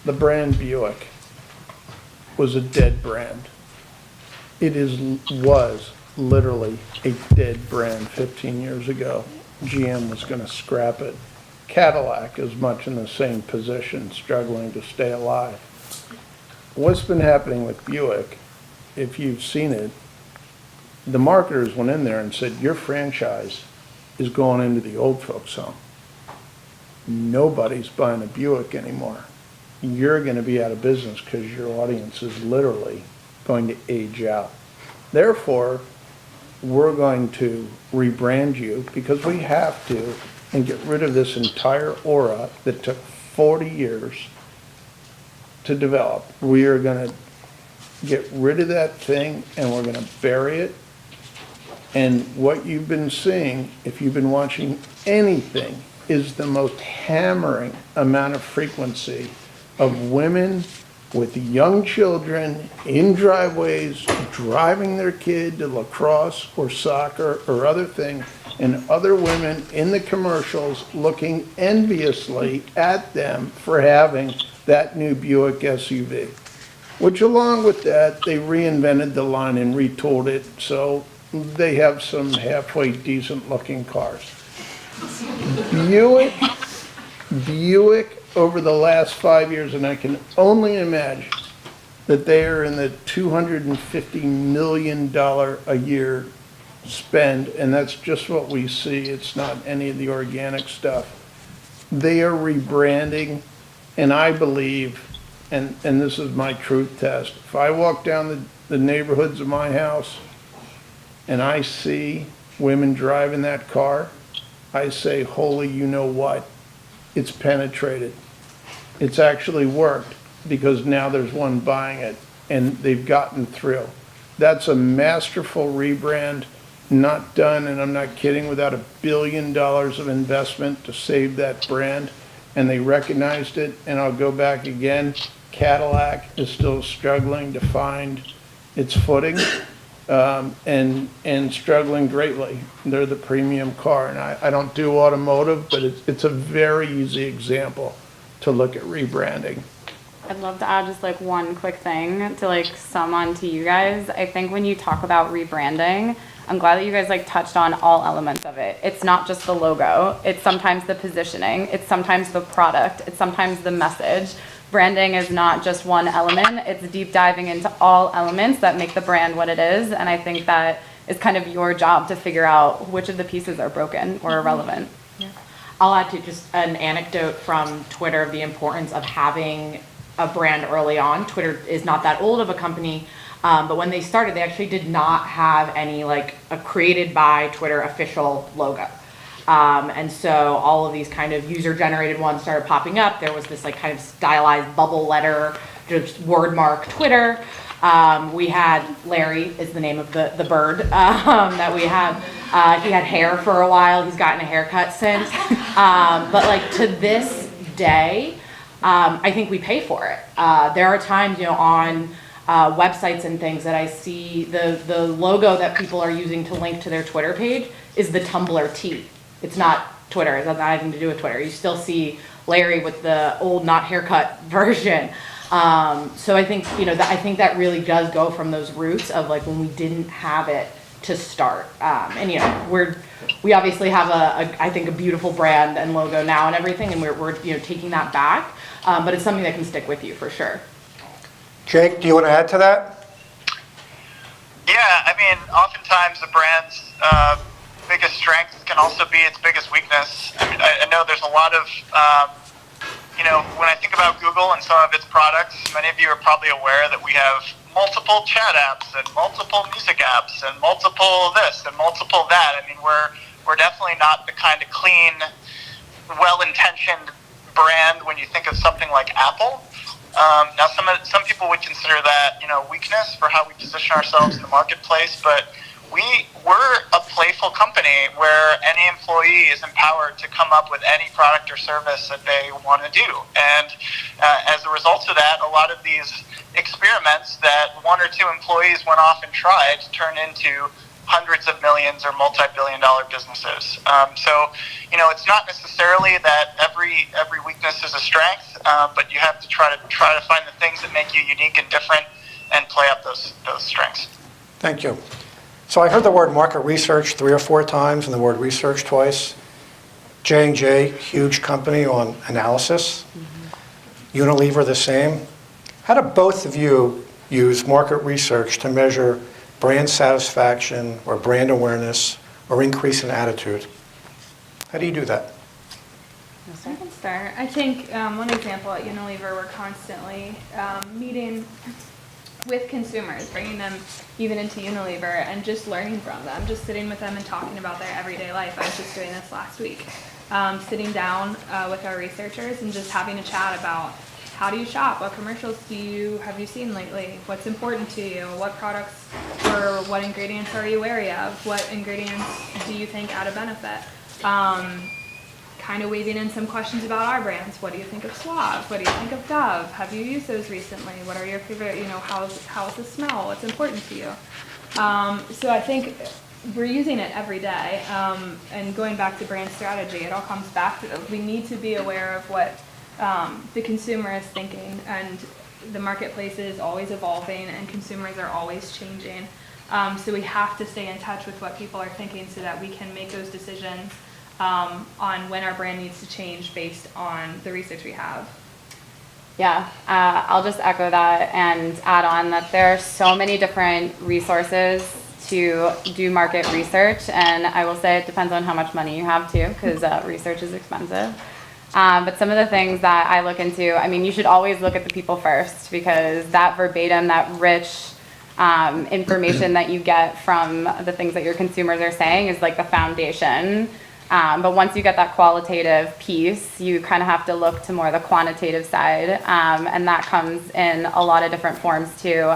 The brand Buick was a dead brand. It was literally a dead brand 15 years ago. GM was going to scrap it. Cadillac is much in the same position, struggling to stay alive. What's been happening with Buick, if you've seen it, the marketers went in there and said, your franchise is going into the old folks home. Nobody's buying a Buick anymore. You're going to be out of business because your audience is literally going to age out. Therefore, we're going to rebrand you, because we have to, and get rid of this entire aura that took 40 years to develop. We are going to get rid of that thing, and we're going to bury it. And what you've been seeing, if you've been watching anything, is the most hammering amount of frequency of women with young children in driveways, driving their kid to lacrosse or soccer or other thing, and other women in the commercials looking enviously at them for having that new Buick SUV. Which, along with that, they reinvented the line and retooled it, so they have some halfway decent looking cars. Buick over the last 5 years, and I can only imagine that they are in the $250 million a year spend, and that's just what we see. It's not any of the organic stuff. They are rebranding, and I believe, and this is my truth test, if I walk down the neighborhoods of my house and I see women driving that car, I say, holy, you know what? It's penetrated. It's actually worked, because now there's one buying it and they've gotten through. That's a masterful rebrand, not done, and I'm not kidding, without $1 billion of investment to save that brand. And they recognized it, and I'll go back again. Cadillac is still struggling to find its footing, and struggling greatly. They're the premium car, and I don't do automotive, but it's a very easy example to look at rebranding. I'd love to add just like one quick thing to like sum on to you guys. I think when you talk about rebranding, I'm glad that you guys like touched on all elements of it. It's not just the logo. It's sometimes the positioning. It's sometimes the product. It's sometimes the message. Branding is not just one element. It's deep diving into all elements that make the brand what it is. And I think that is kind of your job to figure out which of the pieces are broken or irrelevant. I'll add to just an anecdote from Twitter of the importance of having a brand early on. Twitter is not that old of a company, but when they started, they actually did not have any like a created by Twitter official logo. And so all of these kind of user-generated ones started popping up. There was this like kind of stylized bubble letter, just word mark Twitter. We had Larry is the name of the bird that we have. He had hair for a while. He's gotten a haircut since. But like to this day, I think we pay for it. There are times, on websites and things that I see the logo that people are using to link to their Twitter page is the Tumblr T. It's not Twitter. It doesn't have anything to do with Twitter. You still see Larry with the old not haircut version. So I think, I think that really does go from those roots of like when we didn't have it to start. And we obviously have I think a beautiful brand and logo now and everything, and we're taking that back. But it's something that can stick with you for sure. Jake, do you want to add to that? Yeah, I mean, oftentimes the brand's biggest strength can also be its biggest weakness. I mean, I know there's a lot of, when I think about Google and some of its products, many of you are probably aware that we have multiple chat apps and multiple music apps and multiple this and multiple that. I mean, we're definitely not the kind of clean, well-intentioned brand when you think of something like Apple. Now, some people would consider that, weakness for how we position ourselves in the marketplace, but we're a playful company where any employee is empowered to come up with any product or service that they want to do. And as a result of that, a lot of these experiments that one or two employees went off and tried turned into hundreds of millions or multi-billion-dollar businesses. So, it's not necessarily that every weakness is a strength, but you have to try to find the things that make you unique and different and play up those strengths. Thank you. So I heard the word market research 3 or 4 times and the word research twice. J&J, huge company on analysis. Unilever, the same. How do both of you use market research to measure brand satisfaction or brand awareness or increase in attitude? How do you do that? I can start. I think one example at Unilever, we're constantly meeting with consumers, bringing them even into Unilever and just learning from them, just sitting with them and talking about their everyday life. I was just doing this last week, sitting down with our researchers and just having a chat about how do you shop, what commercials have you seen lately, what's important to you, what products or what ingredients are you wary of, what ingredients do you think add a benefit. Kind of weaving in some questions about our brands. What do you think of Suave? What do you think of Dove? Have you used those recently? What are your favorite, how's the smell? What's important to you? So I think we're using it every day. And going back to brand strategy, it all comes back to we need to be aware of what the consumer is thinking, and the marketplace is always evolving and consumers are always changing. So we have to stay in touch with what people are thinking so that we can make those decisions on when our brand needs to change based on the research we have. Yeah, I'll just echo that and add on that there are so many different resources to do market research, and I will say it depends on how much money you have too, because research is expensive. But some of the things that I look into, you should always look at the people first, because that verbatim, that rich information that you get from the things that your consumers are saying is like the foundation. But once you get that qualitative piece, you kind of have to look to more the quantitative side, and that comes in a lot of different forms too.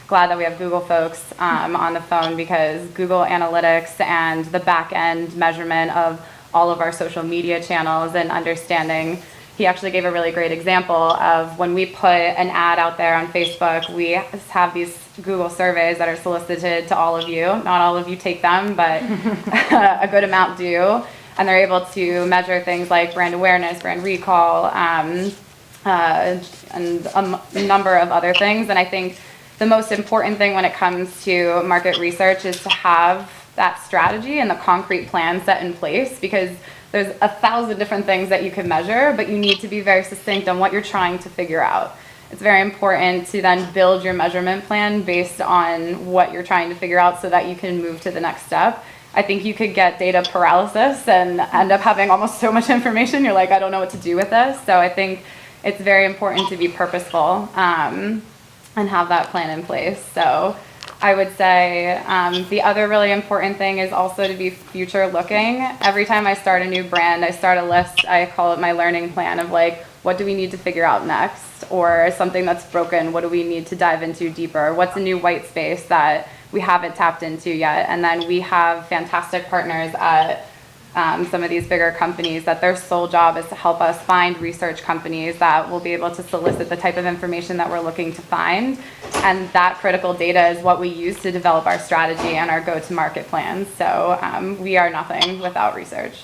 Glad that we have Google folks on the phone, because Google Analytics and the back end measurement of all of our social media channels and understanding. He actually gave a really great example of when we put an ad out there on Facebook, we have these Google surveys that are solicited to all of you. Not all of you take them, but a good amount do. And they're able to measure things like brand awareness, brand recall, and a number of other things. And I think the most important thing when it comes to market research is to have that strategy and the concrete plan set in place, because there's 1,000 different things that you can measure, but you need to be very succinct on what you're trying to figure out. It's very important to then build your measurement plan based on what you're trying to figure out so that you can move to the next step. I think you could get data paralysis and end up having almost so much information, you're like, I don't know what to do with this. So I think it's very important to be purposeful and have that plan in place. So I would say the other really important thing is also to be future looking. Every time I start a new brand, I start a list. I call it my learning plan of like, what do we need to figure out next? Or something that's broken, what do we need to dive into deeper? What's a new white space that we haven't tapped into yet? And then we have fantastic partners at some of these bigger companies that their sole job is to help us find research companies that will be able to solicit the type of information that we're looking to find. And that critical data is what we use to develop our strategy and our go-to-market plans. So we are nothing without research.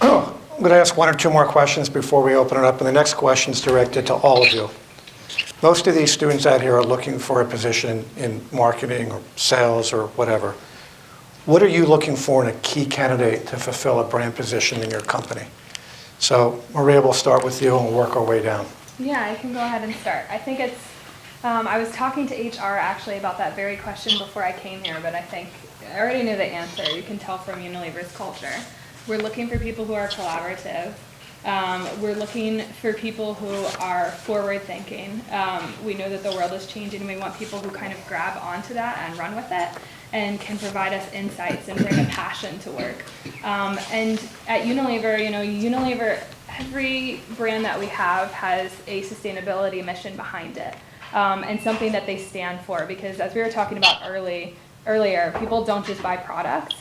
I'm going to ask 1 or 2 more questions before we open it up, and the next question is directed to all of you. Most of these students out here are looking for a position in marketing or sales or whatever. What are you looking for in a key candidate to fulfill a brand position in your company? So Maria, we'll start with you and we'll work our way down. Yeah, I can go ahead and start. I think it's, I was talking to HR actually about that very question before I came here, but I think I already knew the answer. You can tell from Unilever's culture. We're looking for people who are collaborative. We're looking for people who are forward thinking. We know that the world is changing and we want people who kind of grab onto that and run with it and can provide us insights and bring a passion to work. And at Unilever, Unilever every brand that we have has a sustainability mission behind it, and something that they stand for, because as we were talking about earlier, people don't just buy products,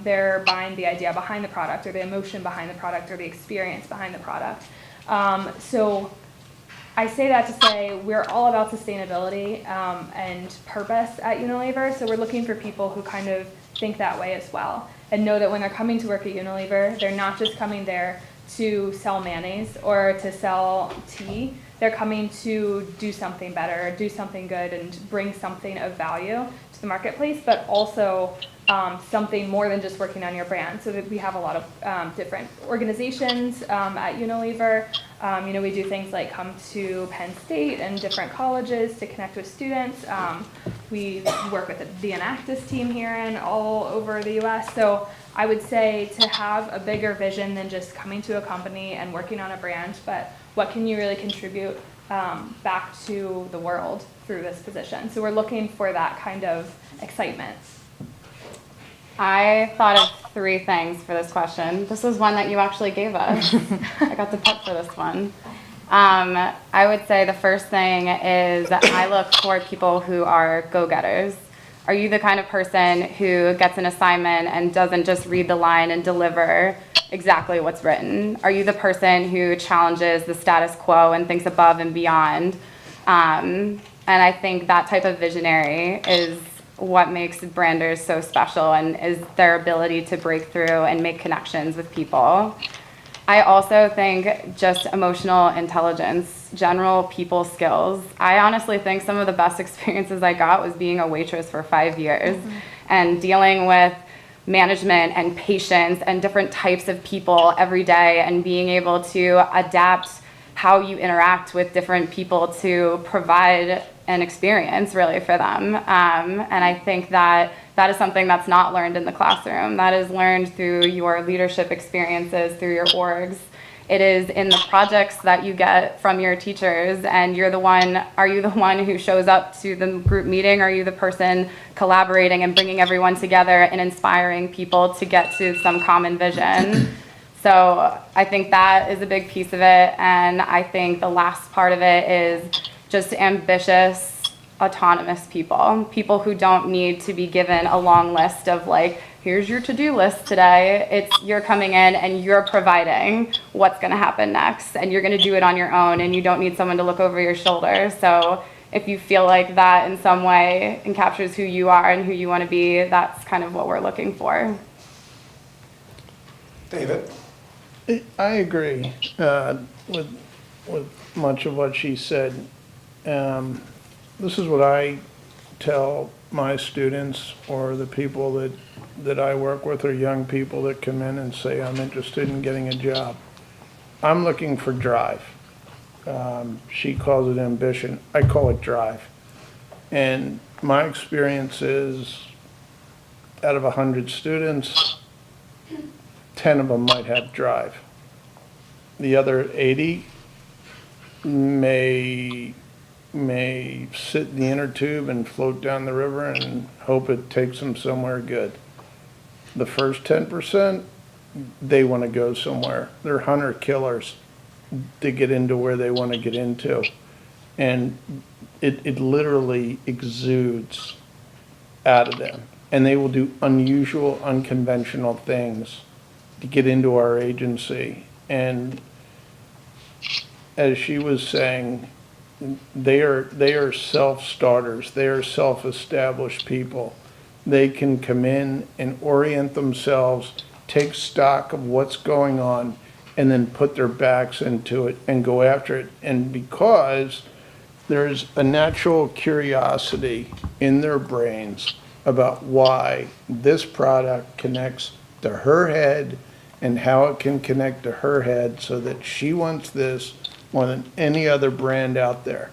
they're buying the idea behind the product, or the emotion behind the product, or the experience behind the product. So I say that to say we're all about sustainability and purpose at Unilever, so we're looking for people who kind of think that way as well, and know that when they're coming to work at Unilever, they're not just coming there to sell mayonnaise or to sell tea. They're coming to do something better, do something good, and bring something of value to the marketplace, but also something more than just working on your brand. So that we have a lot of different organizations at Unilever. We do things like come to Penn State and different colleges to connect with students. We work with the Enactus team here and all over the US. So I would say to have a bigger vision than just coming to a company and working on a brand, but what can you really contribute back to the world through this position? So we're looking for that kind of excitement. I thought of 3 things for this question. This was one that you actually gave us. I got to prep for this one. I would say the first thing is that I look for people who are go-getters. Are you the kind of person who gets an assignment and doesn't just read the line and deliver exactly what's written? Are you the person who challenges the status quo and thinks above and beyond? And I think that type of visionary is what makes branders so special, and is their ability to break through and make connections with people. I also think just emotional intelligence, general people skills. I honestly think some of the best experiences I got was being a waitress for 5 years and dealing with management and patience and different types of people every day, and being able to adapt how you interact with different people to provide an experience really for them. And I think that that is something that's not learned in the classroom. That is learned through your leadership experiences, through your orgs. It is in the projects that you get from your teachers, and are you the one who shows up to the group meeting? Are you the person collaborating and bringing everyone together and inspiring people to get to some common vision? So I think that is a big piece of it. And I think the last part of it is just ambitious, autonomous people who don't need to be given a long list of like, here's your to-do list today. It's you're coming in and you're providing what's going to happen next, and you're going to do it on your own, and you don't need someone to look over your shoulder. So if you feel like that in some way encaptures who you are and who you want to be, that's kind of what we're looking for. David? I agree with much of what she said. This is what I tell my students, or the people that I work with, or young people that come in and say, I'm interested in getting a job. I'm looking for drive. She calls it ambition. I call it drive. And my experience is, out of 100 students, 10 of them might have drive. The other 80 may sit in the inner tube and float down the river and hope it takes them somewhere good. The first 10%, they want to go somewhere. They're hunter-killers to get into where they want to get into. And it literally exudes out of them. And they will do unusual, unconventional things to get into our agency. And as she was saying, they are self-starters. They are self-established people. They can come in and orient themselves, take stock of what's going on, and then put their backs into it and go after it. And because there's a natural curiosity in their brains about why this product connects to her head and how it can connect to her head, so that she wants this more than any other brand out there.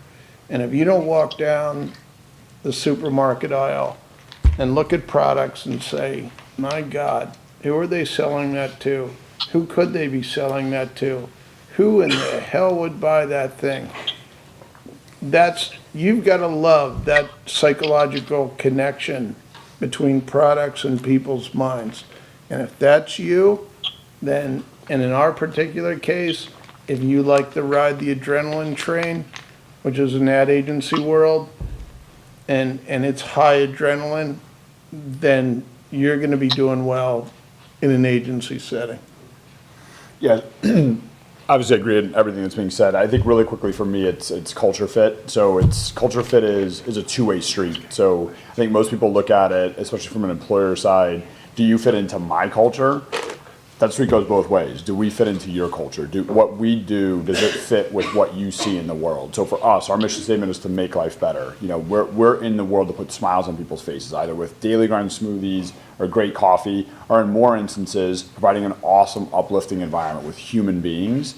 And if you don't walk down the supermarket aisle and look at products and say, my God, who are they selling that to? Who could they be selling that to? Who in the hell would buy that thing? You've got to love that psychological connection between products and people's minds. And if that's you, then, and in our particular case, if you like to ride the adrenaline train, which is an ad agency world, and it's high adrenaline, then you're gonna be doing well in an agency setting. Yeah, obviously I agree with everything that's being said. I think really quickly for me, it's culture fit. So culture fit is a two-way street. So I think most people look at it, especially from an employer side, do you fit into my culture? That street goes both ways. Do we fit into your culture? What we do, does it fit with what you see in the world? So for us, our mission statement is to make life better. You know, we're in the world to put smiles on people's faces, either with daily grind smoothies or great coffee, or in more instances, providing an awesome, uplifting environment with human beings.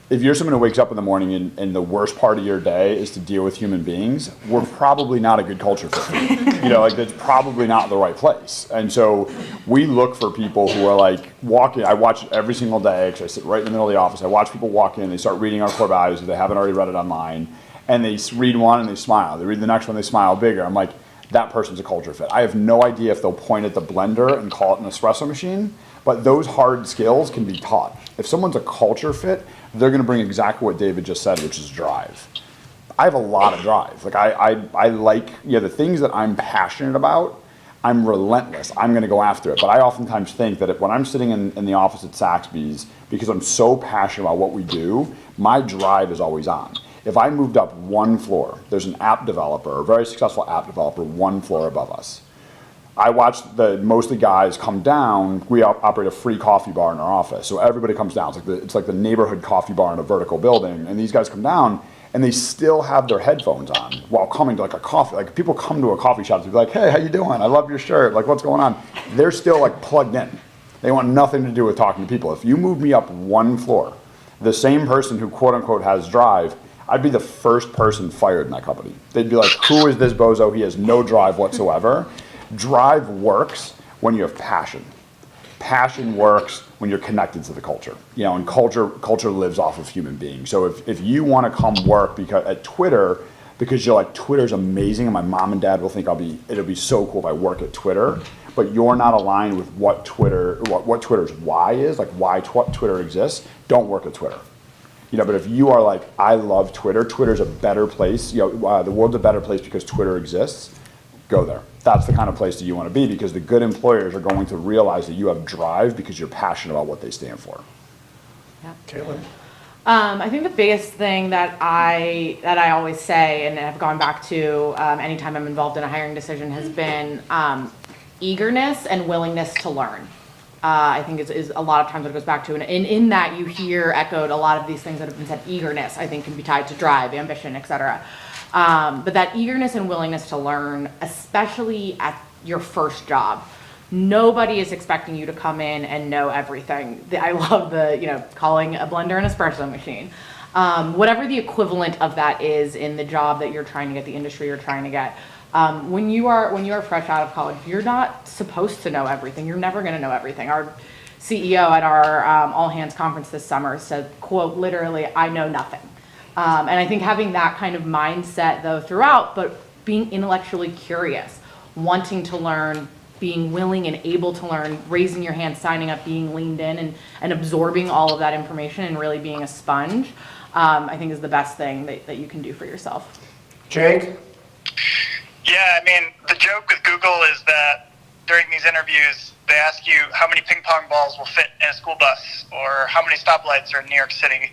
If you're someone who wakes up in the morning and the worst part of your day is to deal with human beings, we're probably not a good culture fit. You know, like that's probably not the right place. And so we look for people who are like walking. I watch it every single day because I sit right in the middle of the office. I watch people walk in, they start reading our core values if they haven't already read it online, and they read one and they smile. They read the next one, they smile bigger. I'm like, that person's a culture fit. I have no idea if they'll point at the blender and call it an espresso machine, but those hard skills can be taught. If someone's a culture fit, they're gonna bring exactly what David just said, which is drive. I have a lot of drive. Like I like, yeah, the things that I'm passionate about, I'm relentless. I'm gonna go after it. But I oftentimes think that when I'm sitting in the office at Saxby's, because I'm so passionate about what we do, my drive is always on. If I moved up one floor, there's an app developer, a very successful app developer, one floor above us. I watch mostly guys come down. We operate a free coffee bar in our office, so everybody comes down. It's like the neighborhood coffee bar in a vertical building, and these guys come down and they still have their headphones on while coming to like a coffee. Like people come to a coffee shop to be like, "Hey, how you doing? I love your shirt. Like, what's going on?" They're still like plugged in. They want nothing to do with talking to people. If you move me up one floor, the same person who quote unquote has drive, I'd be the first person fired in that company. They'd be like, "Who is this bozo? He has no drive whatsoever." Drive works when you have passion. Passion works when you're connected to the culture. You know, and culture lives off of human beings. So if you want to come work at Twitter because you're like, Twitter's amazing and my mom and dad will think it'll be so cool if I work at Twitter, but you're not aligned with what Twitter's why is, like why Twitter exists, don't work at Twitter. You know, but if you are like, I love Twitter, Twitter's a better place, you know, the world's a better place because Twitter exists, go there. That's the kind of place that you want to be because the good employers are going to realize that you have drive because you're passionate about what they stand for. Yeah. Caitlin? I think the biggest thing that I always say and have gone back to anytime I'm involved in a hiring decision has been eagerness and willingness to learn. I think is a lot of times what it goes back to, and in that you hear echoed a lot of these things that have been said. Eagerness, I think, can be tied to drive, ambition, etc. But that eagerness and willingness to learn, especially at your first job, nobody is expecting you to come in and know everything. I love calling a blender an espresso machine. Whatever the equivalent of that is in the job that you're trying to get, the industry you're trying to get. When you are fresh out of college, you're not supposed to know everything. You're never going to know everything. Our CEO at our all hands conference this summer said, quote, literally, "I know nothing." And I think having that kind of mindset though throughout, but being intellectually curious, wanting to learn, being willing and able to learn, raising your hand, signing up, being leaned in and absorbing all of that information and really being a sponge, I think is the best thing that you can do for yourself. Jake? Yeah, I mean, the joke with Google is that during these interviews, they ask you how many ping pong balls will fit in a school bus or how many stoplights are in New York City.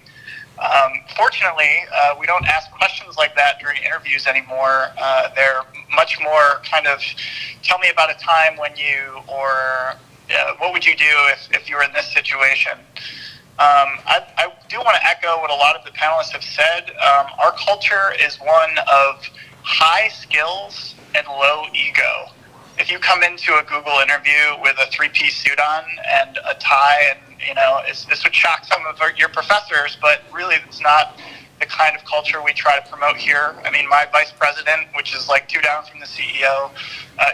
Fortunately, we don't ask questions like that during interviews anymore. They're much more kind of, tell me about a time when you, or what would you do if you were in this situation? I do want to echo what a lot of the panelists have said. Our culture is one of high skills and low ego. If you come into a Google interview with a three-piece suit on and a tie, and this would shock some of your professors, but really it's not the kind of culture we try to promote here. I mean, my vice president, which is like 2 down from the CEO,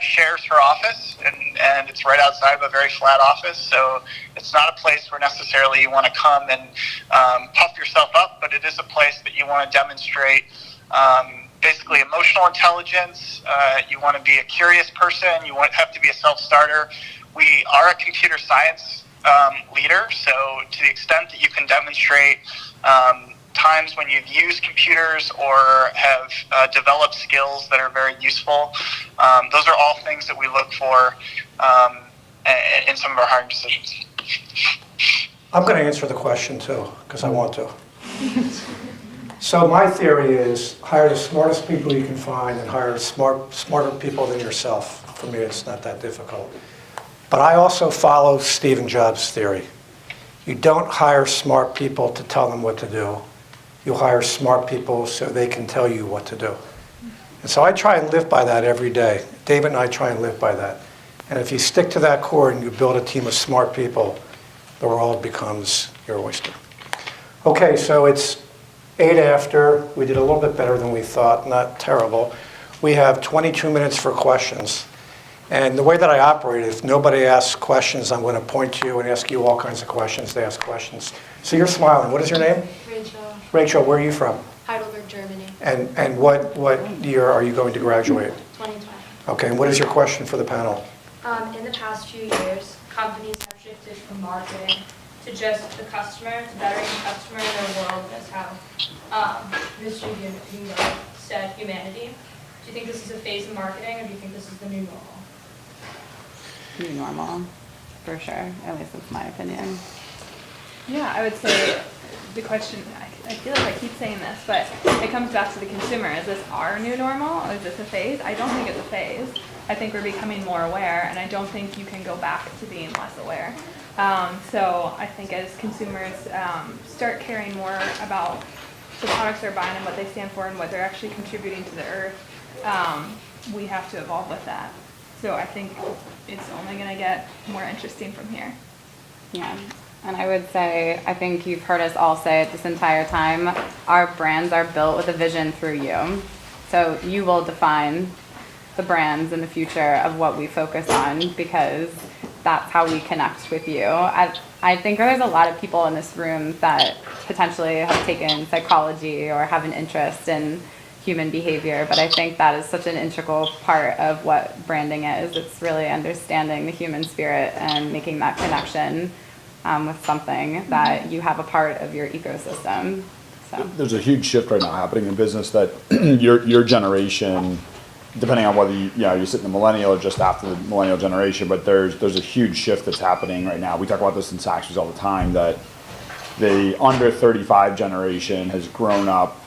shares her office, and it's right outside of a very flat office, so it's not a place where necessarily you want to come and puff yourself up, but it is a place that you want to demonstrate basically emotional intelligence. You want to be a curious person. You have to be a self-starter. We are a computer science leader. So to the extent that you can demonstrate times when you've used computers or have developed skills that are very useful, those are all things that we look for in some of our hiring decisions. I'm going to answer the question too, because I want to. So my theory is hire the smartest people you can find and hire smarter people than yourself. For me, it's not that difficult. But I also follow Stephen Jobs' theory. You don't hire smart people to tell them what to do. You hire smart people so they can tell you what to do. And so I try and live by that every day. David and I try and live by that. And if you stick to that core and you build a team of smart people, the world becomes your oyster. Okay, so it's 8 after. We did a little bit better than we thought, not terrible. We have 22 minutes for questions. And the way that I operate, if nobody asks questions, I'm going to point to you and ask you all kinds of questions to ask questions. So you're smiling. What is your name? Rachel, Rachel, where are you from? Heidelberg, Germany, And what year are you going to graduate? 2020. Okay, and what is your question for the panel? In the past few years, companies have shifted from marketing to just the customer, to bettering the customer in their world as how Mr. Hugo said, humanity. Do you think this is a phase of marketing, or do you think this is the new normal? New normal, for sure. At least that's my opinion. Yeah, I would say the question, I feel like I keep saying this, but it comes back to the consumer. Is this our new normal, or is this a phase? I don't think it's a phase. I think we're becoming more aware, and I don't think you can go back to being less aware. So I think as consumers start caring more about the products they're buying and what they stand for and what they're actually contributing to the earth, we have to evolve with that. So I think it's only going to get more interesting from here. Yeah. And I would say, I think you've heard us all say it this entire time, our brands are built with a vision through you. So you will define the brands in the future of what we focus on, because that's how we connect with you. I think there's a lot of people in this room that potentially have taken psychology or have an interest in human behavior, but I think that is such an integral part of what branding is. It's really understanding the human spirit and making that connection with something that you have a part of your ecosystem. So There's a huge shift right now happening in business that your generation, depending on whether you sit in the millennial or just after the millennial generation, but there's a huge shift that's happening right now. We talk about this in Saxby's all the time, that the under 35 generation has grown up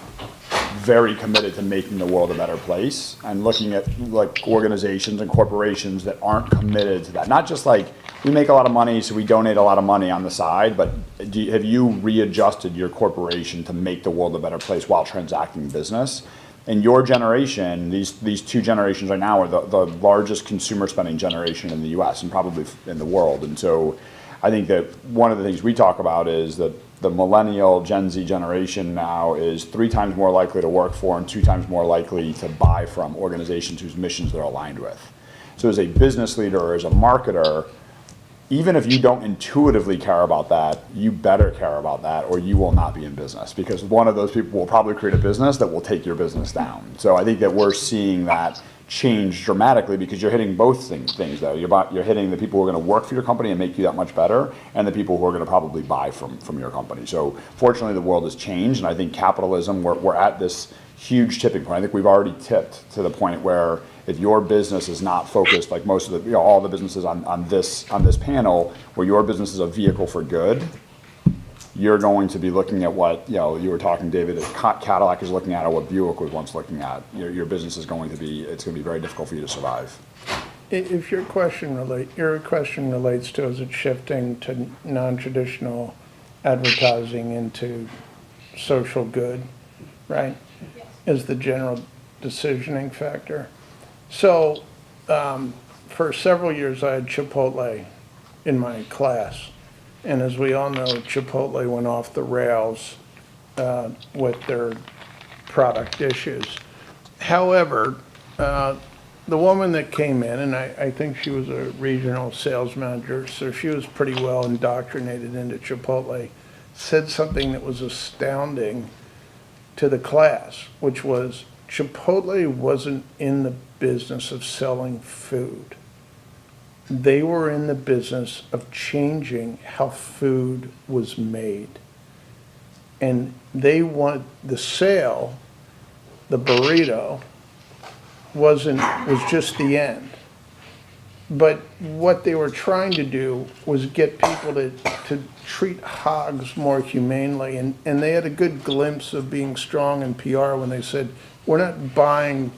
very committed to making the world a better place, and looking at like organizations and corporations that aren't committed to that. Not just like, we make a lot of money, so we donate a lot of money on the side, but have you readjusted your corporation to make the world a better place while transacting business? And your generation, these two generations right now are the largest consumer spending generation in the US and probably in the world. And so I think that one of the things we talk about is that the millennial Gen Z generation now is 3 times more likely to work for and 2 times more likely to buy from organizations whose missions they're aligned with. So as a business leader or as a marketer, even if you don't intuitively care about that, you better care about that, or you will not be in business, because one of those people will probably create a business that will take your business down. So I think that we're seeing that change dramatically, because you're hitting both things though. You're hitting the people who are going to work for your company and make you that much better, and the people who are going to probably buy from your company. So fortunately, the world has changed, and I think capitalism, we're at this huge tipping point. I think we've already tipped to the point where if your business is not focused, like most of the, all the businesses on this panel, where your business is a vehicle for good, you're going to be looking at what, you were talking, David, that Cadillac is looking at, or what Buick was once looking at. Your business is going to be, it's going to be very difficult for you to survive. If your question relates to, is it shifting to non-traditional advertising into social good, right? Yes. Is the general decisioning factor. So for several years, I had Chipotle in my class. And as we all know, Chipotle went off the rails with their product issues. However, the woman that came in, and I think she was a regional sales manager, so she was pretty well indoctrinated into Chipotle, said something that was astounding to the class, which was Chipotle wasn't in the business of selling food. they were in the business of changing how food was made. And they wanted the sale, the burrito, was just the end. But what they were trying to do was get people to treat hogs more humanely. And they had a good glimpse of being strong in PR when they said, we're not buying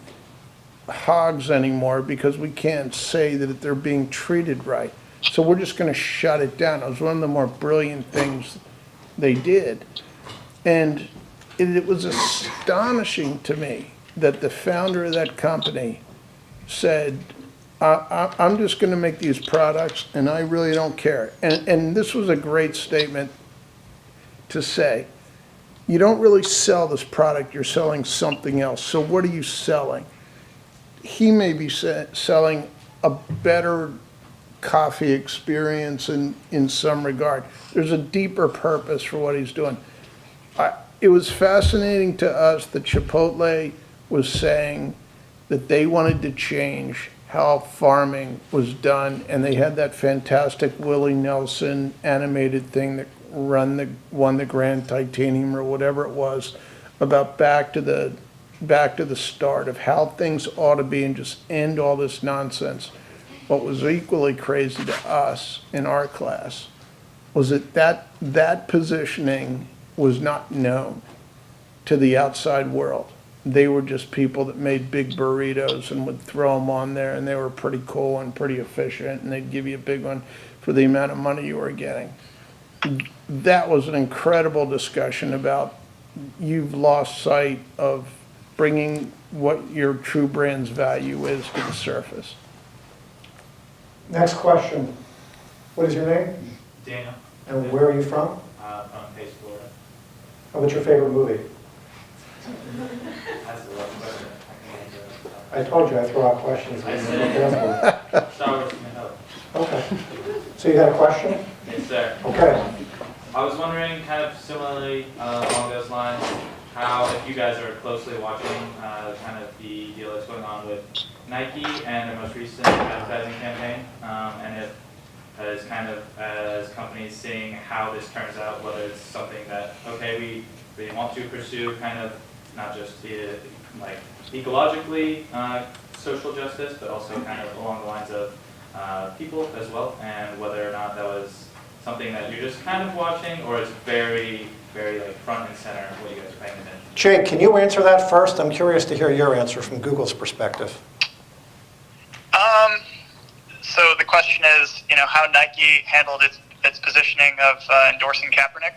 hogs anymore because we can't say that they're being treated right. So we're just going to shut it down. It was one of the more brilliant things they did. And it was astonishing to me that the founder of that company said, I'm just going to make these products and I really don't care. And this was a great statement to say. You don't really sell this product, you're selling something else. So what are you selling? He may be selling a better coffee experience in some regard. There's a deeper purpose for what he's doing. It was fascinating to us that Chipotle was saying that they wanted to change how farming was done, and they had that fantastic Willie Nelson animated thing that won the Grand Titanium or whatever it was, about back to the start of how things ought to be and just end all this nonsense. What was equally crazy to us in our class was that positioning was not known to the outside world. They were just people that made big burritos and would throw them on there, and they were pretty cool and pretty efficient, and they'd give you a big one for the amount of money you were getting. That was an incredible discussion about you've lost sight of bringing what your true brand's value is to the surface. Next question. What is your name? Daniel. And where are you from? From Pace, Florida. And what's your favorite movie? That's a rough question. I can answer it. I told you I throw out questions. I said Star Wars can help. Okay. So you got a question? Yes, sir. Okay. I was wondering, kind of similarly along those lines, how if you guys are closely watching kind of the deal that's going on with Nike and their most recent advertising campaign, and if as companies seeing how this turns out, whether it's something that, okay, we want to pursue kind of not just the like ecologically social justice, but also kind of along the lines of people as well, and whether or not that was something that you're just kind of watching, or it's very, very like front and center of what you guys are paying attention to. Jake, can you answer that first? I'm curious to hear your answer from Google's perspective. So the question is, how Nike handled its positioning of endorsing Kaepernick?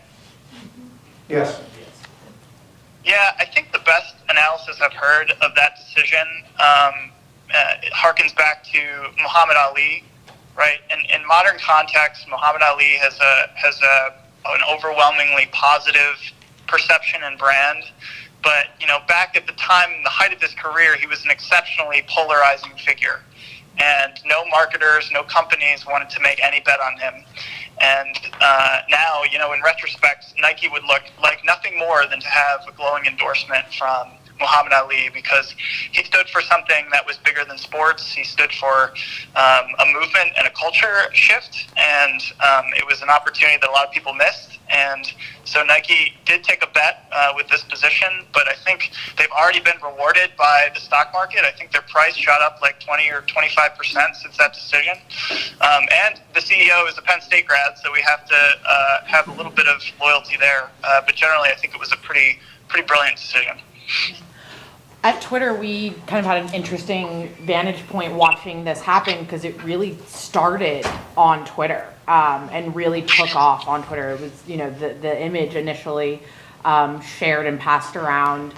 Yes. Yeah, I think the best analysis I've heard of that decision it harkens back to Muhammad Ali, right? In modern context, Muhammad Ali has an overwhelmingly positive perception and brand. But back at the time, the height of his career, he was an exceptionally polarizing figure. And no marketers, no companies wanted to make any bet on him. And now, in retrospect, Nike would look like nothing more than to have a glowing endorsement from Muhammad Ali, because he stood for something that was bigger than sports. He stood for a movement and a culture shift, and it was an opportunity that a lot of people missed. And so Nike did take a bet with this position, but I think they've already been rewarded by the stock market. I think their price shot up like 20 or 25% since that decision. And the CEO is a Penn State grad, so we have to have a little bit of loyalty there. But generally, I think it was a pretty brilliant decision. At Twitter, we kind of had an interesting vantage point watching this happen, because it really started on Twitter and really took off on Twitter. It was, the image initially shared and passed around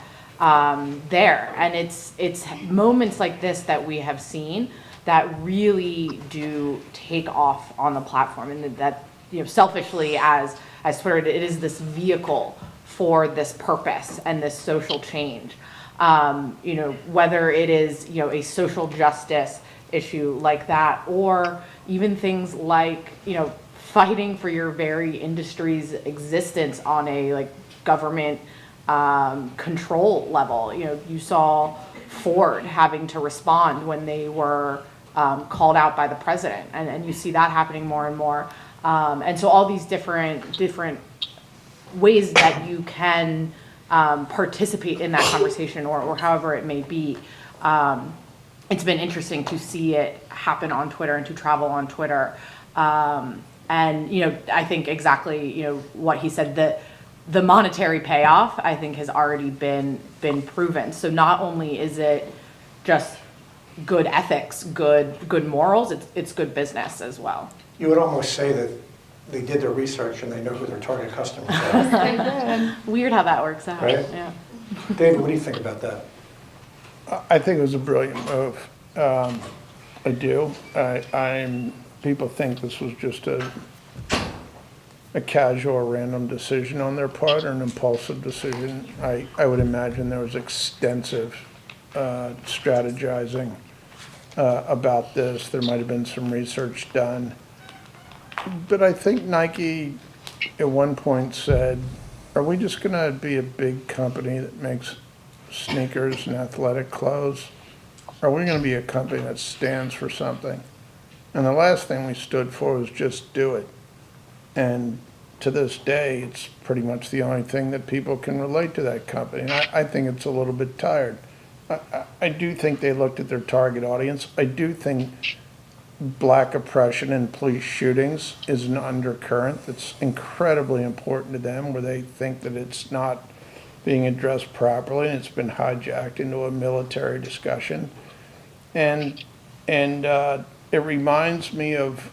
there. And it's moments like this that we have seen that really do take off on the platform, and that, selfishly as Twitter, it is this vehicle for this purpose and this social change. Whether it is, a social justice issue like that, or even things like, fighting for your very industry's existence on a government control level. You saw Ford having to respond when they were called out by the president, and you see that happening more and more. And so all these different ways that you can participate in that conversation, or however it may be. It's been interesting to see it happen on Twitter and to travel on Twitter. And, you know, I think exactly, you know, what he said, that the monetary payoff, I think, has already been proven. So not only is it just good ethics, good morals, it's good business as well. You would almost say that they did their research and they know who their target customers are, Weird how that works out. Right? Yeah. David, what do you think about that? I think it was a brilliant move. I do. People think this was just a casual, random decision on their part, or an impulsive decision. I would imagine there was extensive strategizing about this. There might have been some research done. But I think Nike at one point said, are we just going to be a big company that makes sneakers and athletic clothes? Are we going to be a company that stands for something? And the last thing we stood for was just do it. And to this day, it's pretty much the only thing that people can relate to that company. And I think it's a little bit tired. I do think they looked at their target audience. I do think black oppression and police shootings is an undercurrent that's incredibly important to them, where they think that it's not being addressed properly and it's been hijacked into a military discussion. And it reminds me of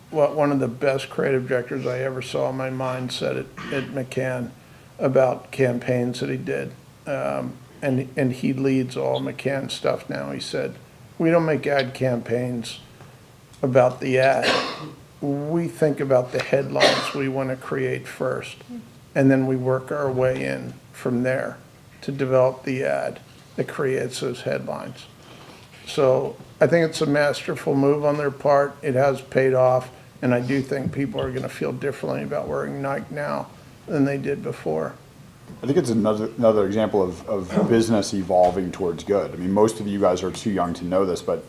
what one of the best creative directors I ever saw in my mind said at McCann about campaigns that he did. And he leads all McCann stuff now. He said, we don't make ad campaigns about the ad. We think about the headlines we want to create first, and then we work our way in from there to develop the ad that creates those headlines. So I think it's a masterful move on their part. It has paid off, and I do think people are going to feel differently about wearing Nike now than they did before. I think it's another example of business evolving towards good. I mean, most of you guys are too young to know this, but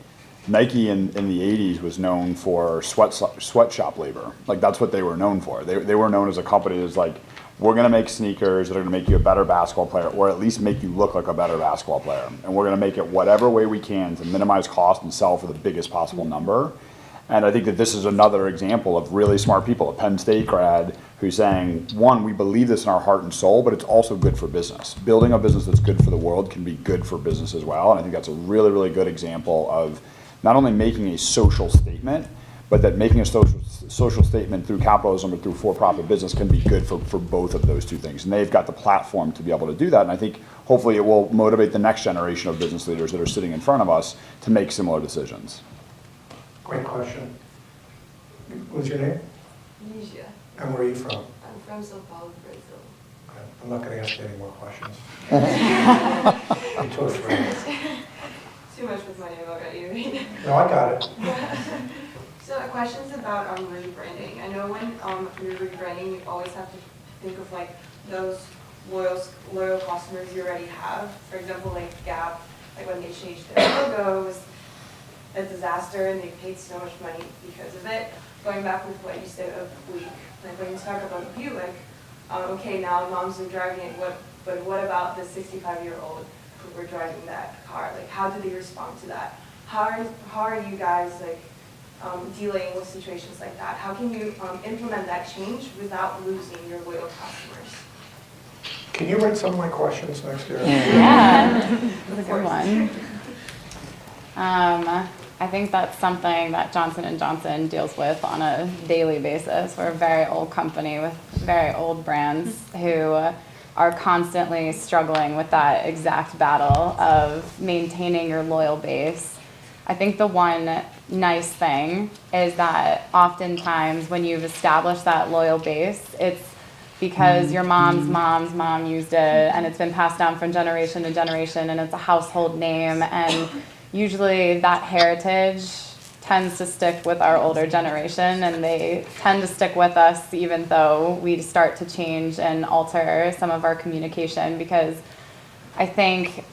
Nike in the 80s was known for sweatshop labor. Like, that's what they were known for. They were known as a company that's like, we're going to make sneakers that are going to make you a better basketball player, or at least make you look like a better basketball player. And we're going to make it whatever way we can to minimize cost and sell for the biggest possible number. And I think that this is another example of really smart people, a Penn State grad who's saying, one, we believe this in our heart and soul, but it's also good for business. Building a business that's good for the world can be good for business as well. And I think that's a really, really good example of not only making a social statement, but that making a social statement through capitalism or through for-profit business can be good for both of those two things. And they've got the platform to be able to do that. And I think hopefully it will motivate the next generation of business leaders that are sitting in front of us to make similar decisions. Great question. What's your name? Asia. And where are you from? I'm from Sao Paulo, Brazil. Okay. I'm not going to ask you any more questions. I'm too afraid. Too much with my name already. No, I got it. So a question's about rebranding. I know when you're rebranding, you always have to think of like those loyal customers you already have. For example, like Gap, like when they changed their logo, it was a disaster and they paid so much money because of it. Going back with what you said of week, like when you talk about you, like, okay, now moms are driving it, but what about the 65-year-old who were driving that car? Like, how do they respond to that? How are you guys like dealing with situations like that? How can you implement that change without losing your loyal customers? Can you write some of my questions next year? Yeah, that's a good one. I think that's something that Johnson & Johnson deals with on a daily basis. We're a very old company with very old brands who are constantly struggling with that exact battle of maintaining your loyal base. I think the one nice thing is that oftentimes when you've established that loyal base, it's because your mom's mom used it and it's been passed down from generation to generation and it's a household name, and usually that heritage tends to stick with our older generation, and they tend to stick with us even though we start to change and alter some of our communication, because I think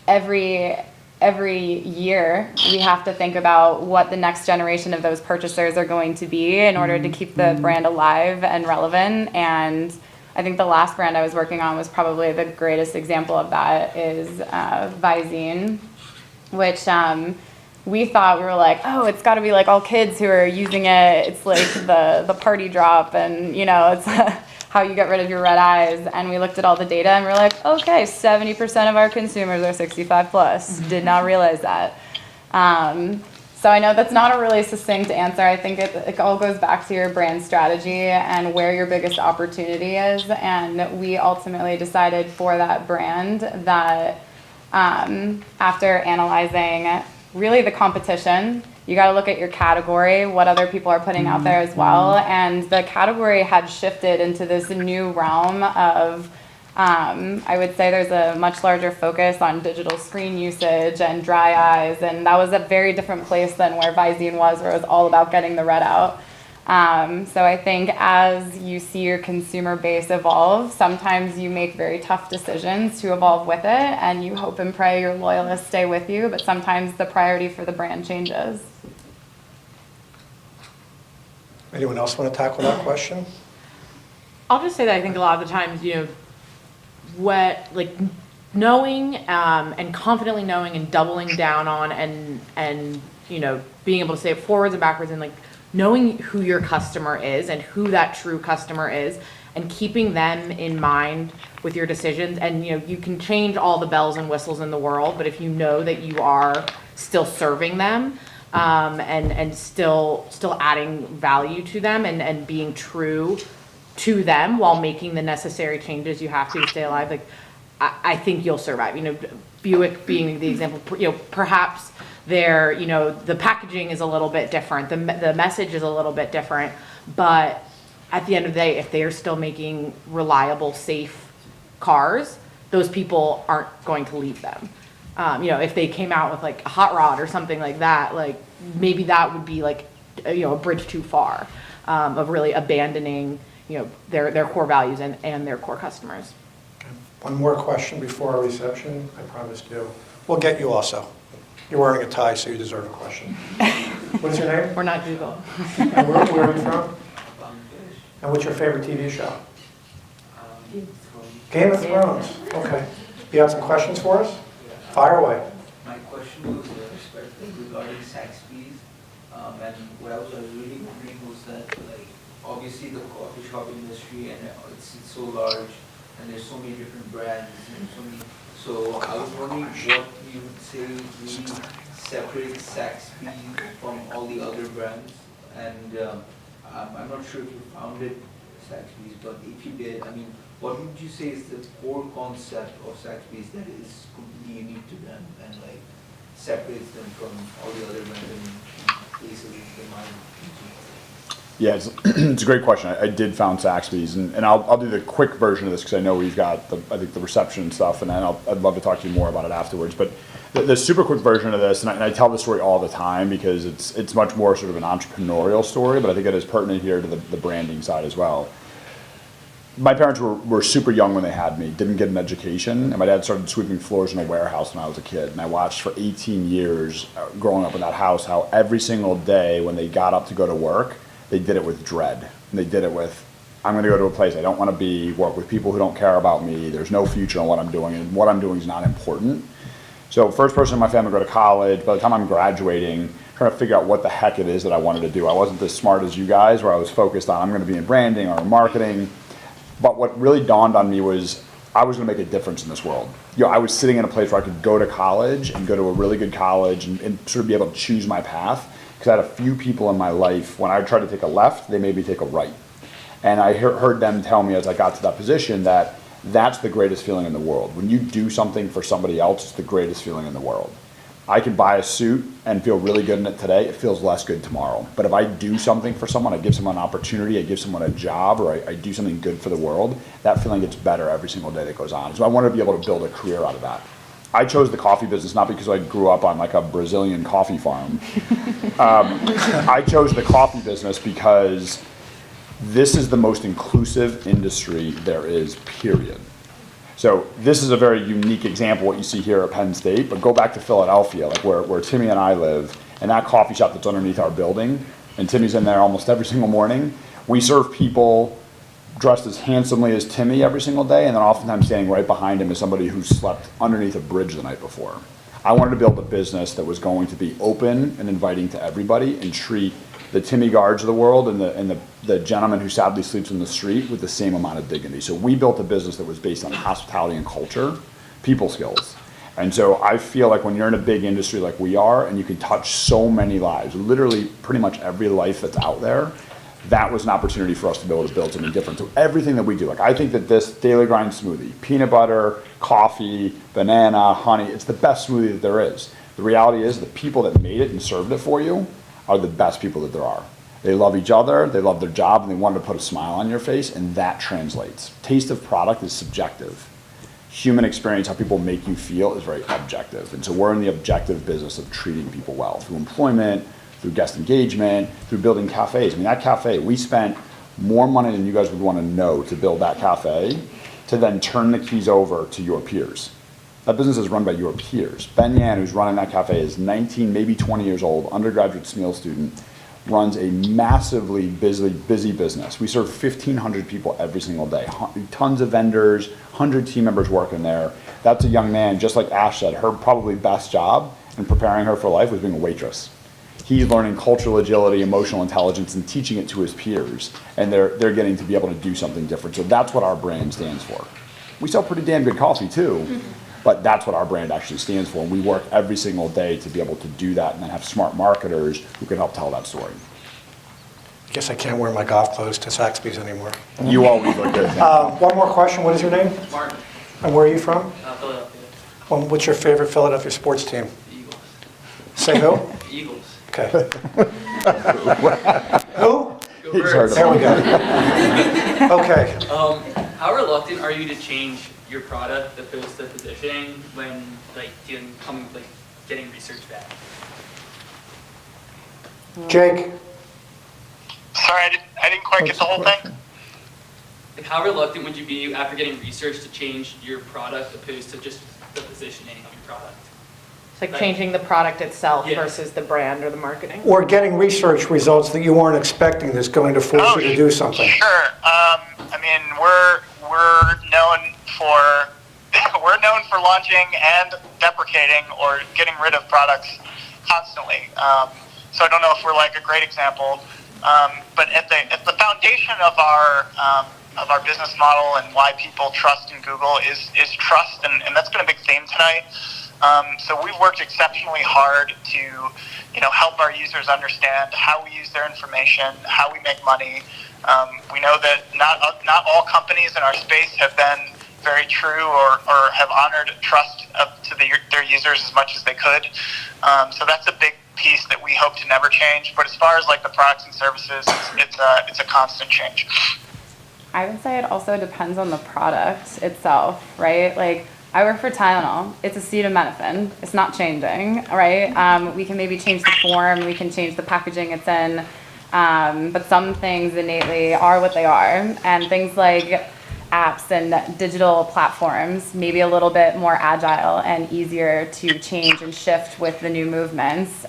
every every year we have to think about what the next generation of those purchasers are going to be in order to keep the brand alive and relevant. And I think the last brand I was working on was probably the greatest example of that is Visine, which we thought, we were like, oh, it's got to be like all kids who are using it. It's like the party drop, and you know, it's how you get rid of your red eyes. And we looked at all the data and we're like, okay, 70% of our consumers are 65 plus. Did not realize that. So I know that's not a really succinct answer. I think it all goes back to your brand strategy and where your biggest opportunity is. And we ultimately decided for that brand that after analyzing really the competition, you got to look at your category, what other people are putting out there as well. And the category had shifted into this new realm of, I would say there's a much larger focus on digital screen usage and dry eyes. And that was a very different place than where Visine was, where it was all about getting the red out. So I think as you see your consumer base evolve, sometimes you make very tough decisions to evolve with it, and you hope and pray your loyalists stay with you, but sometimes the priority for the brand changes. Anyone else want to tackle that question? I'll just say that I think a lot of the times, you know, knowing and confidently knowing and doubling down on and you know, being able to say it forwards and backwards and like knowing who your customer is and who that true customer is and keeping them in mind with your decisions. And you know, you can change all the bells and whistles in the world, but if you know that you are still serving them and still adding value to them and being true to them while making the necessary changes you have to stay alive, like I think you'll survive. You know, Buick being the example, you know, perhaps their, you know, the packaging is a little bit different, the message is a little bit different, but at the end of the day, if they're still making reliable, safe cars, those people aren't going to leave them. You know, if they came out with like a hot rod or something like that, like maybe that would be like, you know, a bridge too far of really abandoning, you know, their core values and their core customers. One more question before our reception, I promised you. We'll get you also. You're wearing a tie, so you deserve a question. What's your name? We're not Google. And where are you from? And what's your favorite TV show? Game of Thrones. Okay. You have some questions for us? Fire away. My question was regarding Saxby's, and what I was really wondering was that, like, obviously the coffee shop industry and it's so large, and there's so many different brands and so many. So I was wondering what you would say really separates Saxby's from all the other brands, and I'm not sure if you founded Saxby's, but if you did, I mean, what would you say is the core concept of Saxby's that is completely unique to them and like separates them from all the other random places in mind? Yeah, it's a great question. I did found Saxby's, and I'll do the quick version of this because I know we've got I think the reception and stuff, and then I'd love to talk to you more about it afterwards. But the super quick version of this, and I tell this story all the time because it's much more sort of an entrepreneurial story, but I think it is pertinent here to the branding side as well. My parents were super young when they had me, didn't get an education, and my dad started sweeping floors in a warehouse when I was a kid. And I watched for 18 years growing up in that house how every single day when they got up to go to work, they did it with dread. And they did it with, I'm going to go to a place I don't want to be, work with people who don't care about me, there's no future in what I'm doing, and what I'm doing is not important. So first person in my family to go to college, by the time I'm graduating, trying to figure out what the heck it is that I wanted to do. I wasn't as smart as you guys where I was focused on I'm going to be in branding or in marketing. But what really dawned on me was I was going to make a difference in this world. You know, I was sitting in a place where I could go to college and go to a really good college and sort of be able to choose my path. Because I had a few people in my life, when I tried to take a left, they made me take a right. And I heard them tell me as I got to that position that that's the greatest feeling in the world. When you do something for somebody else, it's the greatest feeling in the world. I could buy a suit and feel really good in it today. It feels less good tomorrow. But if I do something for someone, I give someone an opportunity, I give someone a job, or I do something good for the world, that feeling gets better every single day that goes on. So I wanted to be able to build a career out of that. I chose the coffee business not because I grew up on like a Brazilian coffee farm. I chose the coffee business because this is the most inclusive industry there is, period. So this is a very unique example of what you see here at Penn State, but go back to Philadelphia, like where Timmy and I live, and that coffee shop that's underneath our building, and Timmy's in there almost every single morning. We serve people dressed as handsomely as Timmy every single day, and then oftentimes standing right behind him is somebody who slept underneath a bridge the night before. I wanted to build a business that was going to be open and inviting to everybody and treat the Timmy Guards of the world and the gentleman who sadly sleeps in the street with the same amount of dignity. So we built a business that was based on hospitality and culture, people skills. And so I feel like when you're in a big industry like we are, and you can touch so many lives, literally pretty much every life that's out there, that was an opportunity for us to be able to build something different. So everything that we do, like I think that this Daily Grind smoothie, peanut butter, coffee, banana, honey, it's the best smoothie that there is. The reality is the people that made it and served it for you are the best people that there are. They love each other, they love their job, and they want to put a smile on your face, and that translates. Taste of product is subjective. Human experience, how people make you feel, is very objective. And so we're in the objective business of treating people well through employment, through guest engagement, through building cafes. I mean, that cafe, we spent more money than you guys would want to know to build that cafe, to then turn the keys over to your peers. That business is run by your peers. Ben Yan, who's running that cafe, is 19, maybe 20 years old, undergraduate Smeal student, runs a massively busy business. We serve 1,500 people every single day. Tons of vendors, 100 team members working there. That's a young man, just like Ash said, her probably best job in preparing her for life was being a waitress. He's learning cultural agility, emotional intelligence, and teaching it to his peers. And they're getting to be able to do something different. So that's what our brand stands for. We sell pretty damn good coffee too. But that's what our brand actually stands for. And we work every single day to be able to do that and then have smart marketers who can help tell that story. I guess I can't wear my golf clothes to Saxby's anymore. You always look good. One more question. What is your name? Martin, And where are you from? Philadelphia. What's your favorite Philadelphia sports team? Eagles. Say who? Eagles. Okay. Who? Go He's Birds. heard of There we it. go. Okay. How reluctant are you to change your product opposed to positioning when getting research back? Jake? Sorry, I didn't quite get the whole thing. Like, how reluctant would you be after getting research to change your product opposed to just the positioning of your product? It's like changing the product itself Yeah. versus the brand or the marketing. Or getting research results that you weren't expecting that's going to force you to do something. Sure. I mean, we're known for launching and deprecating or getting rid of products constantly. So I don't know if we're like a great example, but at the foundation of our business model and why people trust in Google is trust, and that's been a big theme tonight. So we've worked exceptionally hard to, help our users understand how we use their information, how we make money. We know that not all companies in our space have been very true or have honored trust to their users as much as they could. So that's a big piece that we hope to never change. But as far as like the products and services, it's a constant change. I would say it also depends on the product itself, right? Like, I work for Tylenol. It's acetaminophen. It's not changing, right? We can maybe change the form, we can change the packaging it's in, but some things innately are what they are. And things like apps and digital platforms, maybe a little bit more agile and easier to change and shift with the new movements.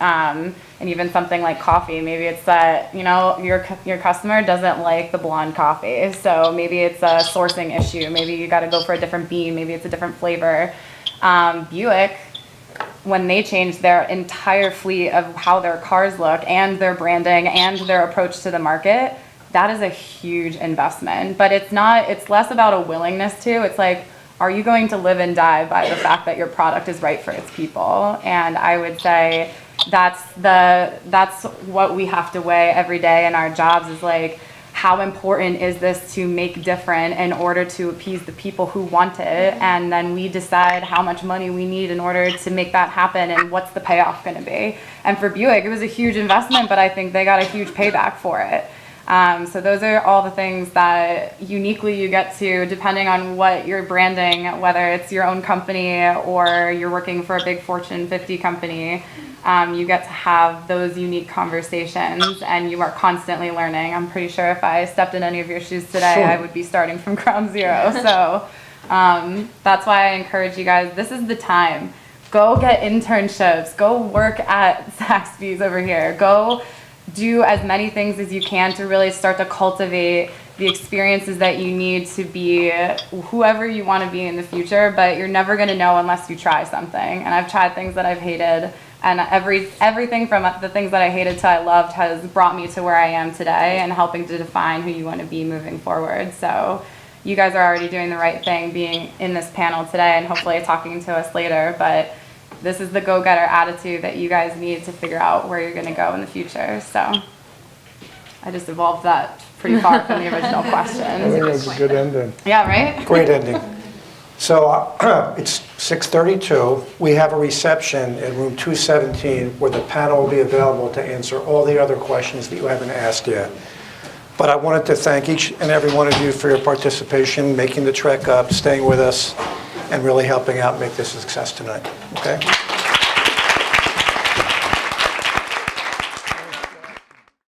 And even something like coffee, maybe it's that, your customer doesn't like the blonde coffee. So maybe it's a sourcing issue. Maybe you got to go for a different bean. Maybe it's a different flavor. Buick, when they changed their entire fleet of how their cars look and their branding and their approach to the market, that is a huge investment. But it's less about a willingness to, it's like, are you going to live and die by the fact that your product is right for its people? And I would say that's what we have to weigh every day in our jobs, is like, how important is this to make different in order to appease the people who want it? And then we decide how much money we need in order to make that happen and what's the payoff going to be. And for Buick, it was a huge investment, but I think they got a huge payback for it. So those are all the things that uniquely you get to, depending on what you're branding, whether it's your own company or you're working for a big Fortune 50 company. You get to have those unique conversations, and you are constantly learning. I'm pretty sure if I stepped in any of your shoes today, I would be starting from ground zero. So That's why I encourage you guys, this is the time. Go get internships, go work at Zaxby's over here, go do as many things as you can to really start to cultivate the experiences that you need to be whoever you want to be in the future, but you're never going to know unless you try something. And I've tried things that I've hated, and everything from the things that I hated to I loved has brought me to where I am today and helping to define who you want to be moving forward. So you guys are already doing the right thing being in this panel today and hopefully talking to us later, but this is the go-getter attitude that you guys need to figure out where you're going to go in the future. So I just evolved that pretty far from the original question. I think it was a good ending. Yeah, right? Great ending. So it's 6:32. We have a reception in room 217 where the panel will be available to answer all the other questions that you haven't asked yet. But I wanted to thank each and every one of you for your participation, making the trek up, staying with us, and really helping out make this a success tonight. Okay?